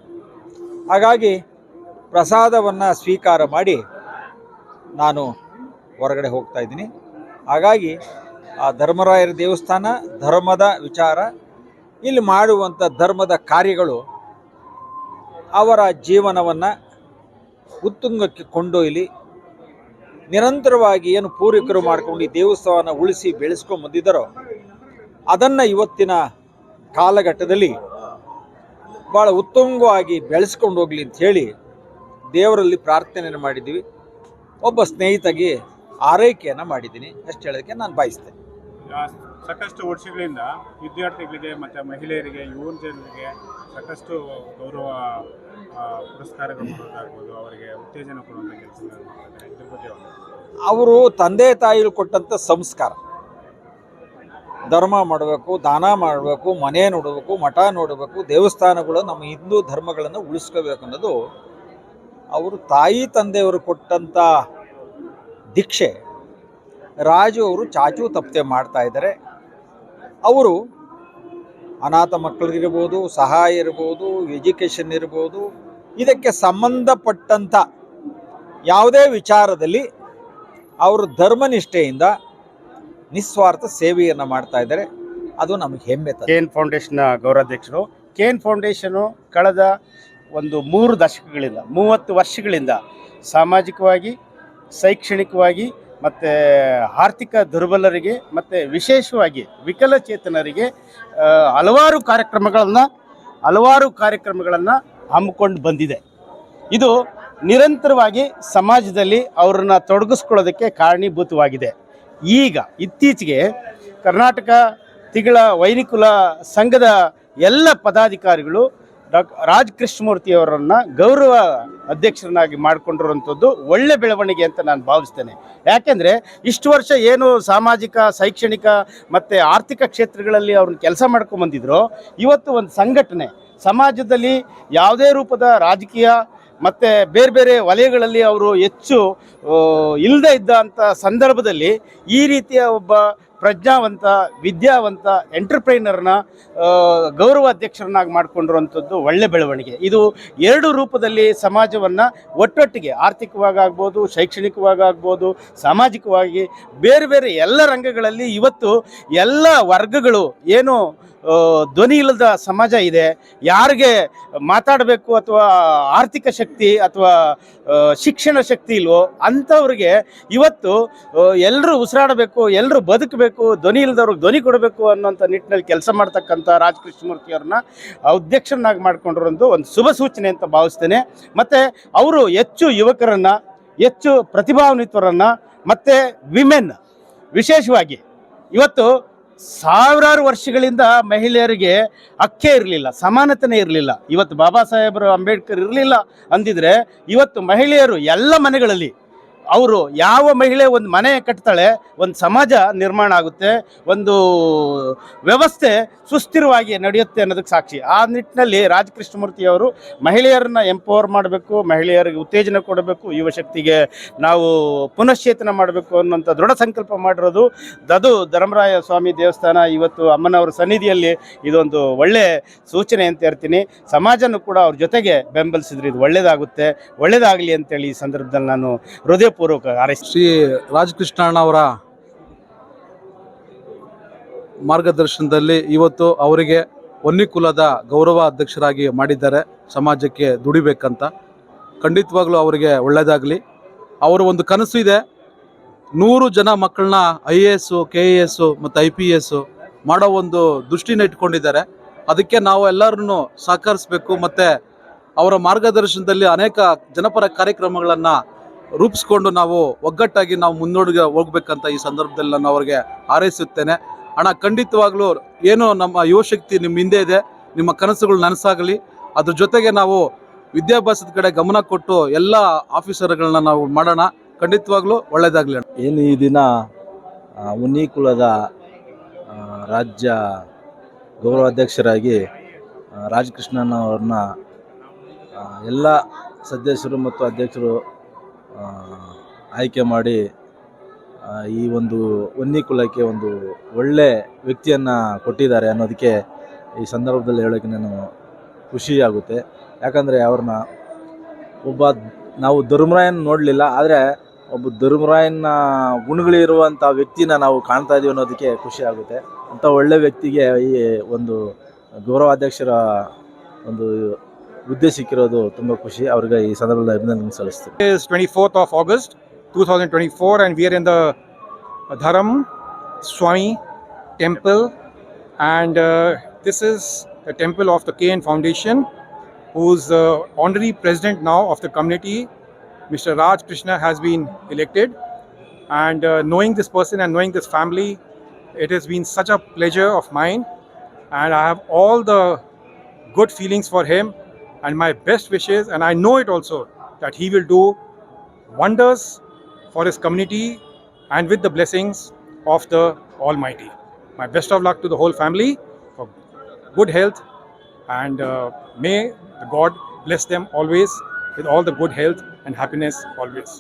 ಹಾಗಾಗಿ ಪ್ರಸಾದವನ್ನು ಸ್ವೀಕಾರ ಮಾಡಿ ನಾನು ಹೊರಗಡೆ ಹೋಗ್ತಾ ಇದ್ದೀನಿ. ಹಾಗಾಗಿ ಆ ಧರ್ಮರಾಯರ ದೇವಸ್ಥಾನ, ಧರ್ಮದ ವಿಚಾರ, ಇಲ್ಲಿ ಮಾಡುವಂಥ ಧರ್ಮದ ಕಾರ್ಯಗಳು ಅವರ ಜೀವನವನ್ನು ಉತ್ತುಂಗಕ್ಕೆ ಕೊಂಡೊಯ್ಯಲಿ. ನಿರಂತರವಾಗಿ ಏನು ಪೂರ್ವಿಕರು ಮಾಡ್ಕೊಂಡು ಈ ದೇವಸ್ಥಾನ ಉಳಿಸಿ ಬೆಳೆಸ್ಕೊಂಡು ಬಂದಿದ್ದಾರೋ ಅದನ್ನು ಇವತ್ತಿನ ಕಾಲಘಟ್ಟದಲ್ಲಿ ಭಾಳ ಉತ್ತುಂಗವಾಗಿ ಬೆಳೆಸ್ಕೊಂಡು ಹೋಗಲಿ ಅಂತ ಹೇಳಿ ದೇವರಲ್ಲಿ ಪ್ರಾರ್ಥನೆಯನ್ನು ಮಾಡಿದ್ದೀವಿ. ಒಬ್ಬ ಸ್ನೇಹಿತಗೆ ಆರೈಕೆಯನ್ನು ಮಾಡಿದ್ದೀನಿ ಅಷ್ಟು ಹೇಳೋದಕ್ಕೆ ನಾನು ಬಯಸ್ತೇನೆ.
ಸಾಕಷ್ಟು ವರ್ಷಗಳಿಂದ ವಿದ್ಯಾರ್ಥಿಗಳಿಗೆ ಮತ್ತು ಮಹಿಳೆಯರಿಗೆ, ಯುವ ಜನರಿಗೆ ಸಾಕಷ್ಟು ಗೌರವ ಪುರಸ್ಕಾರಗಳು ಮಾಡೋದಾಗ್ಬೋದು, ಅವರಿಗೆ ಉತ್ತೇಜನ ಕೊಡುವಂಥ ಕೆಲಸಗಳನ್ನು ಮಾಡ್ತಾರೆ. ಇದ್ರ ಬಗ್ಗೆ
ಅವರು ತಂದೆ ತಾಯಿಗಳು ಕೊಟ್ಟಂಥ ಸಂಸ್ಕಾರ, ಧರ್ಮ ಮಾಡಬೇಕು, ದಾನ ಮಾಡಬೇಕು, ಮನೆ ನೋಡಬೇಕು, ಮಠ ನೋಡಬೇಕು, ದೇವಸ್ಥಾನಗಳು, ನಮ್ಮ ಹಿಂದೂ ಧರ್ಮಗಳನ್ನು ಉಳಿಸ್ಕೋಬೇಕು ಅನ್ನೋದು ಅವರು ತಾಯಿ ತಂದೆಯವರು ಕೊಟ್ಟಂಥ ದೀಕ್ಷೆ. ರಾಜು ಅವರು ಚಾಚು ತಪ್ಪದೆ ಮಾಡ್ತಾ ಇದ್ದಾರೆ. ಅವರು ಅನಾಥ ಮಕ್ಕಳಿಗಿರ್ಬೋದು, ಸಹಾಯ ಇರ್ಬೋದು, ಎಜುಕೇಷನ್ ಇರ್ಬೋದು, ಇದಕ್ಕೆ ಸಂಬಂಧಪಟ್ಟಂಥ ಯಾವುದೇ ವಿಚಾರದಲ್ಲಿ ಅವರು ಧರ್ಮನಿಷ್ಠೆಯಿಂದ ನಿಸ್ವಾರ್ಥ ಸೇವೆಯನ್ನು ಮಾಡ್ತಾ ಇದ್ದಾರೆ. ಅದು ನಮಗೆ ಹೆಮ್ಮೆ.
KN ಫೌಂಡೇಶನ್ನ ಗೌರವಾಧ್ಯಕ್ಷರು. KN ಫೌಂಡೇಶನು ಕಳೆದ ಒಂದು 3 ದಶಕಗಳಿಂದ 30 ವರ್ಷಗಳಿಂದ ಸಾಮಾಜಿಕವಾಗಿ, ಶೈಕ್ಷಣಿಕವಾಗಿ ಮತ್ತು ಆರ್ಥಿಕ ದುರ್ಬಲರಿಗೆ ಮತ್ತು ವಿಶೇಷವಾಗಿ ವಿಕಲಚೇತನರಿಗೆ ಹಲವಾರು ಕಾರ್ಯಕ್ರಮಗಳನ್ನು ಹಮ್ಮಿಕೊಂಡು ಬಂದಿದೆ. ಇದು ನಿರಂತರವಾಗಿ ಸಮಾಜದಲ್ಲಿ ಅವರನ್ನು ತೊಡಗಿಸ್ಕೊಳ್ಳೋದಕ್ಕೆ ಕಾರಣೀಭೂತವಾಗಿದೆ. ಈಗ ಇತ್ತೀಚೆಗೆ ಕರ್ನಾಟಕ ತಿಗಳ ವೈನಿಕುಲ ಸಂಘದ ಎಲ್ಲ ಪದಾಧಿಕಾರಿಗಳು ರಾಜ್ ಕೃಷ್ಣಮೂರ್ತಿಯವರನ್ನು ಗೌರವ ಅಧ್ಯಕ್ಷರನ್ನಾಗಿ ಮಾಡಿಕೊಂಡಿರುವಂಥದ್ದು ಒಳ್ಳೆ ಬೆಳವಣಿಗೆ ಅಂತ ನಾನು ಭಾವಿಸ್ತೇನೆ. ಯಾಕೆಂದರೆ ಇಷ್ಟು ವರ್ಷ ಏನು ಸಾಮಾಜಿಕ, ಶೈಕ್ಷಣಿಕ ಮತ್ತು ಆರ್ಥಿಕ ಕ್ಷೇತ್ರಗಳಲ್ಲಿ ಅವ್ರನ್ನ ಕೆಲಸ ಮಾಡ್ಕೊಂಬಂದಿದ್ರು, ಇವತ್ತು ಒಂದು ಸಂಘಟನೆ ಸಮಾಜದಲ್ಲಿ ಯಾವುದೇ ರೂಪದ ರಾಜಕೀಯ ಮತ್ತು ಬೇರೆ ಬೇರೆ ವಲಯಗಳಲ್ಲಿ ಅವರು ಹೆಚ್ಚು ಇಲ್ಲದೇ ಇದ್ದಂಥ ಸಂದರ್ಭದಲ್ಲಿ ಈ ರೀತಿಯ ಒಬ್ಬ ಪ್ರಜ್ಞಾವಂತ, ವಿದ್ಯಾವಂತ ಎಂಟರ್ಪ್ರೈನರ್ನ ಗೌರವ ಅಧ್ಯಕ್ಷರನ್ನಾಗಿ ಮಾಡಿಕೊಂಡಿರುವಂಥದ್ದು ಒಳ್ಳೆ ಬೆಳವಣಿಗೆ. ಇದು 2 ರೂಪದಲ್ಲಿ ಸಮಾಜವನ್ನು ಒಟ್ಟೊಟ್ಟಿಗೆ ಆರ್ಥಿಕವಾಗಿ ಆಗ್ಬೋದು, ಶೈಕ್ಷಣಿಕವಾಗಿ ಆಗ್ಬೋದು, ಸಾಮಾಜಿಕವಾಗಿ ಬೇರೆ ಬೇರೆ ಎಲ್ಲ ರಂಗಗಳಲ್ಲಿ ಇವತ್ತು ಎಲ್ಲ ವರ್ಗಗಳು ಏನು ಧ್ವನಿ ಇಲ್ಲದ ಸಮಾಜ ಇದೆ, ಯಾರಿಗೆ ಮಾತಾಡಬೇಕು ಅಥವಾ ಆರ್ಥಿಕ ಶಕ್ತಿ ಅಥವಾ ಶಿಕ್ಷಣ ಶಕ್ತಿ ಇಲ್ವೋ ಅಂಥವ್ರಿಗೆ ಇವತ್ತು ಎಲ್ಲರೂ ಉಸಿರಾಡಬೇಕು, ಎಲ್ಲರೂ ಬದುಕಬೇಕು, ಧ್ವನಿ ಇಲ್ಲದವ್ರಿಗೆ ಧ್ವನಿ ಕೊಡಬೇಕು ಅನ್ನೋಂಥ ನಿಟ್ಟಿನಲ್ಲಿ ಕೆಲಸ ಮಾಡ್ತಕ್ಕಂಥ ರಾಜ್ ಕೃಷ್ಣಮೂರ್ತಿಯವ್ರನ್ನ ಅಧ್ಯಕ್ಷರನ್ನಾಗಿ ಮಾಡಿಕೊಂಡಿರೋದು ಒಂದು ಶುಭ ಸೂಚನೆ ಅಂತ ಭಾವಿಸ್ತೇನೆ. ಮತ್ತು ಅವರು ಹೆಚ್ಚು ಯುವಕರನ್ನು, ಹೆಚ್ಚು ಪ್ರತಿಭಾನ್ವಿತರನ್ನು ಮತ್ತು ವಿಮೆನ್ ವಿಶೇಷವಾಗಿ ಇವತ್ತು ಸಾವಿರಾರು ವರ್ಷಗಳಿಂದ ಮಹಿಳೆಯರಿಗೆ ಹಕ್ಕೇ ಇರಲಿಲ್ಲ, ಸಮಾನತೆನೇ ಇರಲಿಲ್ಲ. ಇವತ್ತು ಬಾಬಾ ಸಾಹೇಬರು ಅಂಬೇಡ್ಕರ್ ಇರಲಿಲ್ಲ ಅಂದಿದ್ರೆ ಇವತ್ತು ಮಹಿಳೆಯರು ಎಲ್ಲ ಮನೆಗಳಲ್ಲಿ ಅವರು ಯಾವ ಮಹಿಳೆ ಒಂದು ಮನೆ ಕಟ್ತಾಳೆ, ಒಂದು ಸಮಾಜ ನಿರ್ಮಾಣ ಆಗುತ್ತೆ, ಒಂದು ವ್ಯವಸ್ಥೆ ಸುಸ್ಥಿರವಾಗಿ ನಡೆಯುತ್ತೆ ಅನ್ನೋದಕ್ಕೆ ಸಾಕ್ಷಿ. ಆ ನಿಟ್ಟಿನಲ್ಲಿ ರಾಜ್ ಕೃಷ್ಣಮೂರ್ತಿಯವರು ಮಹಿಳೆಯರನ್ನ ಎಂಪವರ್ ಮಾಡಬೇಕು, ಮಹಿಳೆಯರಿಗೆ ಉತ್ತೇಜನ ಕೊಡಬೇಕು, ಯುವ ಶಕ್ತಿಗೆ ನಾವು ಪುನಶ್ಚೇತನ ಮಾಡಬೇಕು ಅನ್ನೋಂಥ ದೃಢ ಸಂಕಲ್ಪ ಮಾಡಿರೋದು. ಅದು ಧರ್ಮರಾಯ ಸ್ವಾಮಿ ದೇವಸ್ಥಾನ ಇವತ್ತು ಅಮ್ಮನವರ ಸನ್ನಿಧಿಯಲ್ಲಿ ಇದೊಂದು ಒಳ್ಳೆ ಸೂಚನೆ ಅಂತ ಹೇಳ್ತೀನಿ. ಸಮಾಜನೂ ಕೂಡ ಅವ್ರ ಜೊತೆಗೆ ಬೆಂಬಲಿಸಿದ್ರೆ ಇದು ಒಳ್ಳೆಯದಾಗಲಿ ಅಂತೇಳಿ ಈ ಸಂದರ್ಭದಲ್ಲಿ ನಾನು ಹೃದಯಪೂರ್ವಕ ಹಾರೈಸ್ತೀನಿ.
ಶ್ರೀ ರಾಜಕೃಷ್ಣಣ್ಣ ಅವರ ಮಾರ್ಗದರ್ಶನದಲ್ಲಿ ಇವತ್ತು ಅವರಿಗೆ ವನ್ನಿಕುಲದ ಗೌರವ ಅಧ್ಯಕ್ಷರಾಗಿ ಮಾಡಿದ್ದಾರೆ. ಸಮಾಜಕ್ಕೆ ದುಡಿಬೇಕಂತ ಖಂಡಿತವಾಗ್ಲೂ ಅವರಿಗೆ ಒಳ್ಳೆಯದಾಗಲಿ. ಅವರ ಒಂದು ಕನಸು ಇದೆ, 100 ಜನ ಮಕ್ಕಳನ್ನ IAS, KAS ಮತ್ತು IPS ಮಾಡೋ ಒಂದು ದೃಷ್ಟಿನ ಇಟ್ಕೊಂಡಿದ್ದಾರೆ. ಅದಕ್ಕೆ ನಾವು ಎಲ್ಲರನ್ನು ಸಹಕರಿಸಬೇಕು ಮತ್ತು ಅವರ ಮಾರ್ಗದರ್ಶನದಲ್ಲಿ ಅನೇಕ ಜನಪರ ಕಾರ್ಯಕ್ರಮಗಳನ್ನು ರೂಪಿಸ್ಕೊಂಡು ನಾವು ಒಗ್ಗಟ್ಟಾಗಿ ನಾವು ಮುನ್ನಡೆಗೆ ಹೋಗ್ಬೇಕಂತ ಈ ಸಂದರ್ಭದಲ್ಲಿ ನಾನು ಅವರಿಗೆ ಹಾರೈಸುತ್ತೇನೆ. ಅಣ್ಣ, ಖಂಡಿತವಾಗ್ಲೂ ಏನು ನಮ್ಮ ಯುವಶಕ್ತಿ ನಿಮ್ಮ ಹಿಂದೆ ಇದೆ, ನಿಮ್ಮ ಕನಸುಗಳು ನನಸಾಗಲಿ. ಅದ್ರ ಜೊತೆಗೆ ನಾವು ವಿದ್ಯಾಭ್ಯಾಸದ ಕಡೆ ಗಮನ ಕೊಟ್ಟು ಎಲ್ಲ ಆಫೀಸರ್ಗಳನ್ನ ನಾವು ಮಾಡೋಣ. ಖಂಡಿತವಾಗ್ಲೂ ಒಳ್ಳೆಯದಾಗಲಿ.
ಏನು ಈ ದಿನ ಉನ್ನಿ ಕುಲದ ರಾಜ್ಯ ಗೌರವಾಧ್ಯಕ್ಷರಾಗಿ ರಾಜಕೃಷ್ಣನ್ ಅವ್ರನ್ನ ಎಲ್ಲ ಸದಸ್ಯರು ಮತ್ತು ಅಧ್ಯಕ್ಷರು ಆಯ್ಕೆ ಮಾಡಿ ಈ ಒಂದು ಉನ್ನಿ ಕುಲಕ್ಕೆ ಒಂದು ಒಳ್ಳೆ ವ್ಯಕ್ತಿಯನ್ನು ಕೊಟ್ಟಿದ್ದಾರೆ ಅನ್ನೋದಕ್ಕೆ ಈ ಸಂದರ್ಭದಲ್ಲಿ ಹೇಳೋಕ್ಕೆ ನಾನು ಖುಷಿಯಾಗುತ್ತೆ. ಯಾಕಂದರೆ ಅವ್ರನ್ನ ನಾವು ಧರ್ಮರಾಯನ ನೋಡಲಿಲ್ಲ, ಆದರೆ ಒಬ್ಬ ಧರ್ಮರಾಯನ ಗುಣಗಳಿರುವಂಥ ವ್ಯಕ್ತಿನ ನಾವು ಕಾಣ್ತಾ ಇದೀವಿ ಅನ್ನೋದಕ್ಕೆ ಖುಷಿ ಆಗುತ್ತೆ. ಅಂಥ ಒಳ್ಳೆ ವ್ಯಕ್ತಿಗೆ ಈ ಒಂದು ಗೌರವಾಧ್ಯಕ್ಷರ ಒಂದು ಹುದ್ದೆ ಸಿಕ್ಕಿರೋದು ತುಂಬ ಖುಷಿ. ಅವ್ರಿಗೆ ಈ ಸಂದರ್ಭದಲ್ಲಿ ಅಭಿನಂದನೆ ಸಲ್ಲಿಸ್ತೀವಿ.
24th of August 2024 and we are in the Dharam Swami temple, and this is the temple of the KN Foundation, whose honorary president now of the community, Mr. Raj Krishna, has been elected. And knowing this person and knowing this family, it has been such a pleasure of mine, and I have all the good feelings for him and my best wishes, and I know it also that he will do wonders for his community and with the blessings of the Almighty. My best of luck to the whole family for good health, and may the God bless them always with all the good health and happiness always.